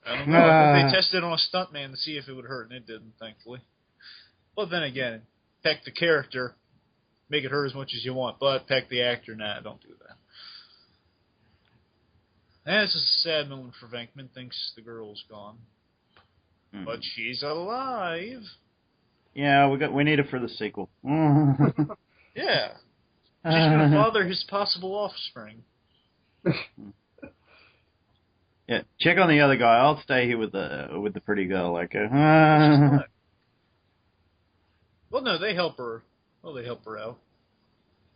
I think they tested on a stuntman to see if it would hurt, and it didn't, thankfully. But then again, Peck the character, make it hurt as much as you want, but Peck the actor, nah, don't do that. And it's a sad moment for Venkman. Thinks the girl's gone. But she's alive. Yeah, we need it for the sequel. Yeah. She's going to father his possible offspring. Yeah, check on the other guy. I'll stay here with the pretty girl. Like, well, no, they help her. Well, they help her out.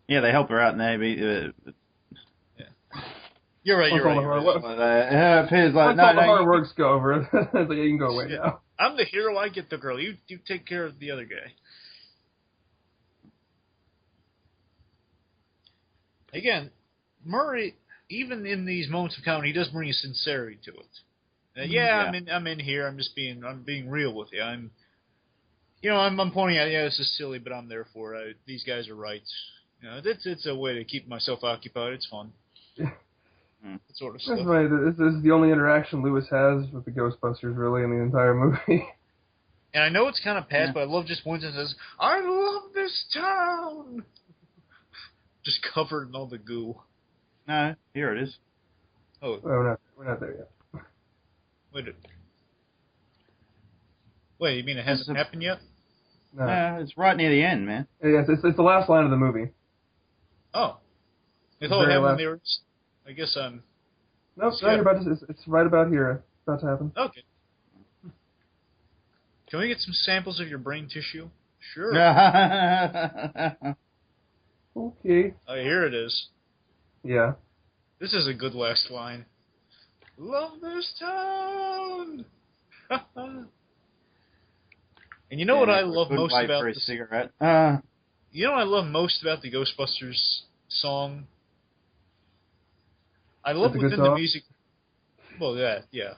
Yeah, they help her out, maybe. Yeah. You're right. Appears like, the hard works go over. So you can go away now. I'm the hero. I get the girl. You take care of the other guy. Again, Murray, even in these moments of comedy, he does bring a sincerity to it. I'm in here. I'm being real with you. I'm pointing out, this is silly, but I'm there for it. These guys are right. It's a way to keep myself occupied. It's fun. That sort of stuff. That's right. This is the only interaction Lewis has with the Ghostbusters, really, in the entire movie. And I know it's kind of past, but I love just Winston says, "I love this town." Just covered in all the goo. No, here it is. Oh, we're not there yet. Wait, you mean it hasn't happened yet? No. It's right near the end, man. Yes, it's the last line of the movie. Oh, I thought it happened when they were. I guess I'm. Nope, it's right about here. About to happen. Okay. Can we get some samples of your brain tissue? Sure. Okay. Oh, here it is. Yeah. This is a good last line. Love this town. And you know what I love most about a cigarette. You know what I love most about the Ghostbusters song? I love within the music. Well, yeah.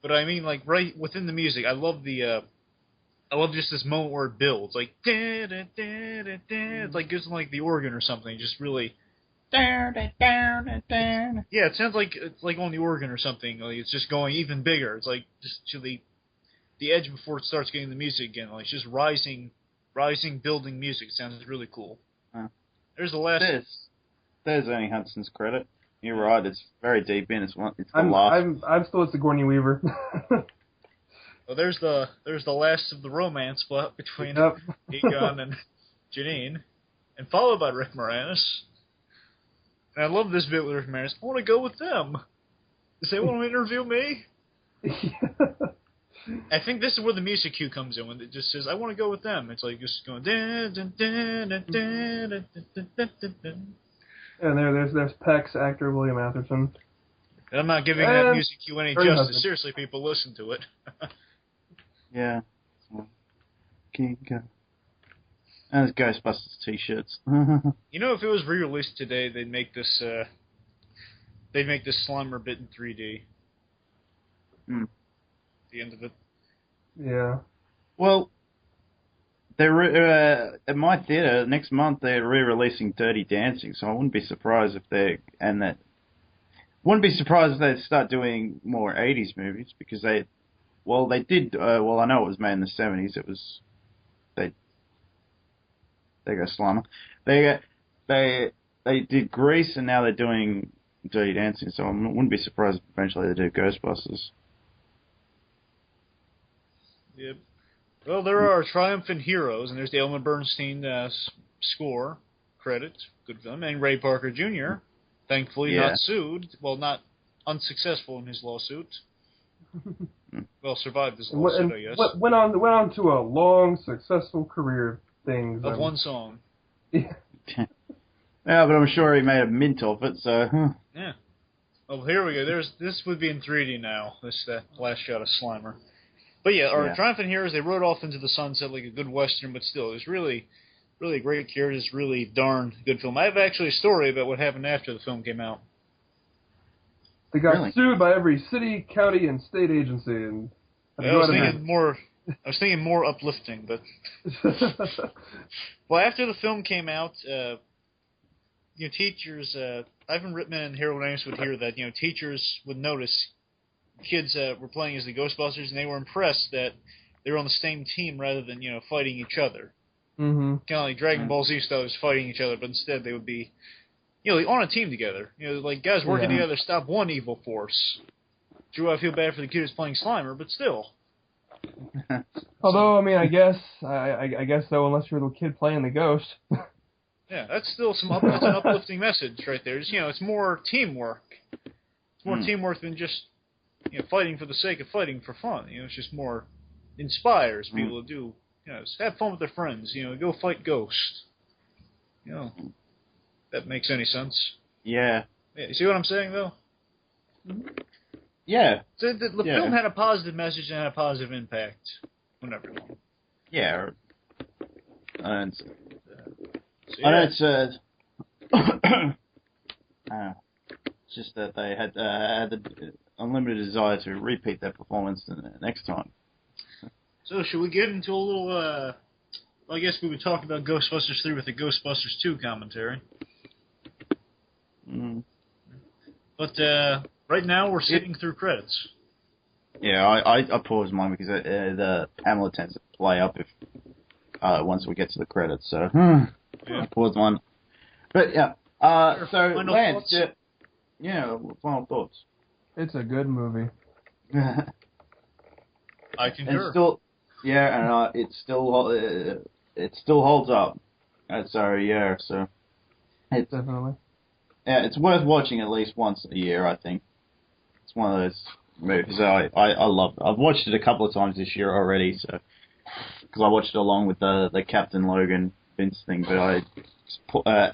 But I mean, like right within the music, I love just this moment where it builds, like it's like using like the organ or something, just really. Yeah, it sounds like it's like on the organ or something. Like it's just going even bigger. It's like just to the edge before it starts getting the music again. Like it's just rising, building music. It sounds really cool. There's the last. There's Ernie Hudson's credit. You're right. It's very deep in. It's the last. I'm still at Sigourney Weaver. Well, there's the last of the romance plot between Egon and Janine, and followed by Rick Moranis. And I love this bit with Rick Moranis. I want to go with them. Does they want to interview me? I think this is where the music cue comes in, when it just says, I want to go with them. It's like just going... Dun, dun, dun, dun, dun, dun, dun, dun, dun, dun. And there's Peck's actor, William Atherton. And I'm not giving that music cue any justice. husband. Seriously, people, listen to it. Yeah. King. And there's Ghostbusters t-shirts. You know, if it was re-released today, they'd make this Slimer bit in 3D. The end of it. Yeah. Well, they're at my theater next month. They're re-releasing Dirty Dancing, so I wouldn't be surprised if wouldn't be surprised if they start doing more 80s movies, because they did. I know it was made in the 70s. It was they go Slimer. They did Grease, and now they're doing Dirty Dancing. So I wouldn't be surprised if eventually they do Ghostbusters. Yep. Well, there are triumphant heroes, and there's the Elmer Bernstein score credit, good film, and Ray Parker Jr. Thankfully, not sued. Well, not unsuccessful in his lawsuit. Well, survived his lawsuit, I guess. Went on to a long, successful career thing. Of one song. Yeah. Yeah, but I'm sure he made a mint of it, so... Yeah. Well, here we go. This would be in 3D now, that last shot of Slimer. But yeah, our triumphant heroes, they rode off into the sunset like a good Western, but still, it was really, really great characters, really darn good film. I have actually a story about what happened after the film came out. They got sued by every city, county, and state agency. And I was thinking more uplifting, but... Well, after the film came out, teachers, Ivan Reitman and Harold Ramis would hear that, teachers would notice kids were playing as the Ghostbusters, and they were impressed that they were on the same team rather than, fighting each other. Mm-hmm. Kind of like Dragon Ball Z style, was fighting each other, but instead they would be, on a team together. Like guys working together to stop one evil force. True, I feel bad for the kid who's playing Slimer, but still. Although, I mean, I guess though, unless you're the kid playing the ghost. Yeah, that's still that's an uplifting message right there. It's more teamwork. It's more teamwork than just fighting for the sake of fighting for fun. It's just more inspires people to do. Just have fun with their friends. Go fight ghosts. That makes any sense. Yeah. You see what I'm saying, though? Yeah. So the film had a positive message and had a positive impact on everyone. Yeah. And So, I know it's just that they had the unlimited desire to repeat that performance the next time. So should we get into a little, I guess we would talk about Ghostbusters 3 with the Ghostbusters 2 commentary. But right now we're sitting through credits. Yeah, I paused mine because the Hamlet tends to play up if once we get to the credits, so I paused mine. But yeah, so Lance, final thoughts. It's a good movie. I concur. It still holds up. So it's Definitely. Yeah, it's worth watching at least once a year, I think. It's one of those movies that I love. I've watched it a couple of times this year already, so because I watched it along with the Captain Logan Vince thing, but I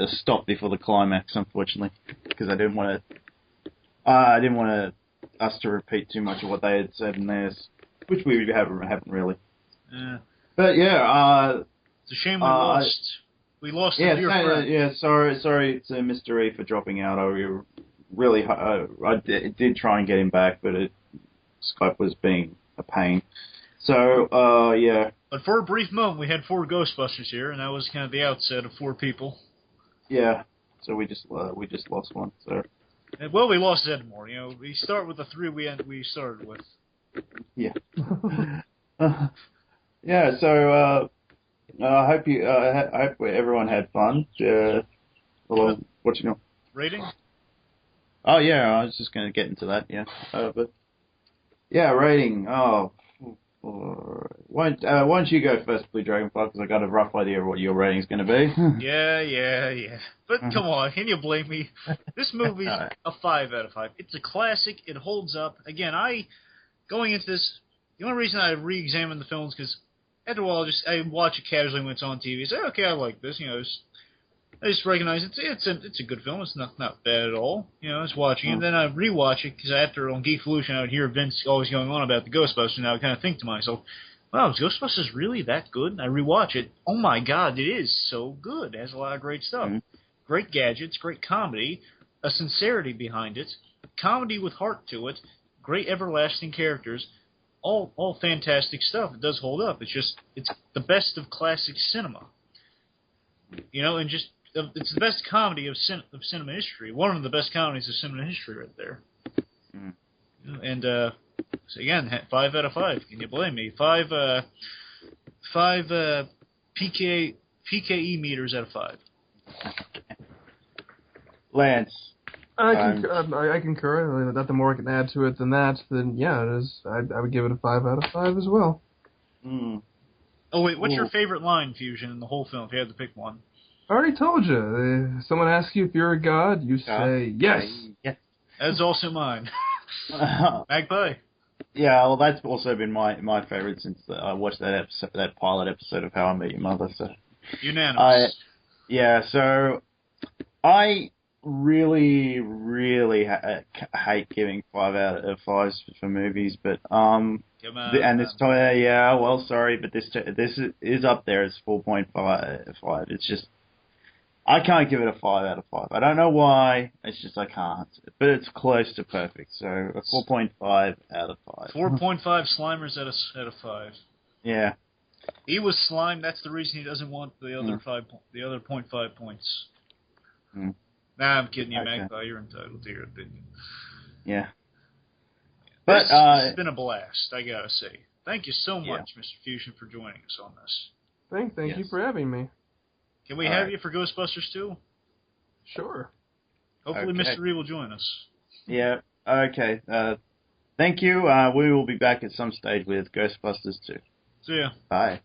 stopped before the climax, unfortunately, because I didn't want us to repeat too much of what they had said in theirs, which we haven't really. Yeah. But yeah, it's a shame we lost. We lost a dear friend. Yeah, sorry to Mr. E for dropping out. I did try and get him back, but Skype was being a pain. So, yeah. But for a brief moment, we had 4 Ghostbusters here, and that was kind of the outset of 4 people. Yeah. So we just lost one. So. Well, we lost Edmore. We start with the 3 we started with. Yeah. Yeah. So. I hope everyone had fun. Watching it. Rating? Oh yeah, I was just going to get into that. Yeah, but yeah, rating. Oh, why don't you go first, Blue Dragonfive? Because I got a rough idea of what your rating's going to be. Yeah. But come on, can you blame me? This movie's a 5 out of 5. It's a classic. It holds up. Again, I going into this, the only reason I re-examined the films because after a while, I watch it casually when it's on TV. Say, okay, I like this. I just recognize it's a good film. It's not bad at all. I was watching it, and then I rewatch it because after on Geekvolution, I would hear Vince always going on about the Ghostbusters, and I would kind of think to myself, wow, is Ghostbusters really that good? And I rewatch it. Oh my God, it is so good. It has a lot of great stuff. Great gadgets, great comedy, a sincerity behind it, comedy with heart to it, great everlasting characters, all fantastic stuff. It does hold up. It's the best of classic cinema. And just it's the best comedy of cinema history. One of the best comedies of cinema history, right there. And so again, 5 out of 5. Can you blame me? 5 PKE meters out of 5. Lance. I concur. Nothing more I can add to it than that. Then yeah, it is. I would give it a 5 out of 5 as well. Oh wait, what's your favorite line, Fusion, in the whole film? If you had to pick one. I already told you. Someone asks you if you're a god, you say yes. Yes. That's also mine. Magpie. Yeah, well, that's also been my favorite since I watched that pilot episode of How I Met Your Mother. So unanimous. So I really, really hate giving 5 out of 5s for movies, but Come on, and this time, yeah, well, sorry, but this is up there as 4.5. It's just I can't give it a 5 out of 5. I don't know why. It's just I can't. But it's close to perfect. So a 4.5 out of 5. 4.5 Slimers out of 5. Yeah. He was slimed. That's the reason he doesn't want the other 0.5 points. Nah, I'm kidding you, okay. Magpie. You're entitled to your opinion. Yeah. But it's been a blast, I gotta say. Thank you so much, Mr. Fusion, for joining us on this. Thank you for having me. Can we have you for Ghostbusters 2? Sure. Hopefully Mr. Reed will join us. Yeah, okay. Thank you. We will be back at some stage with Ghostbusters 2. See ya. Bye.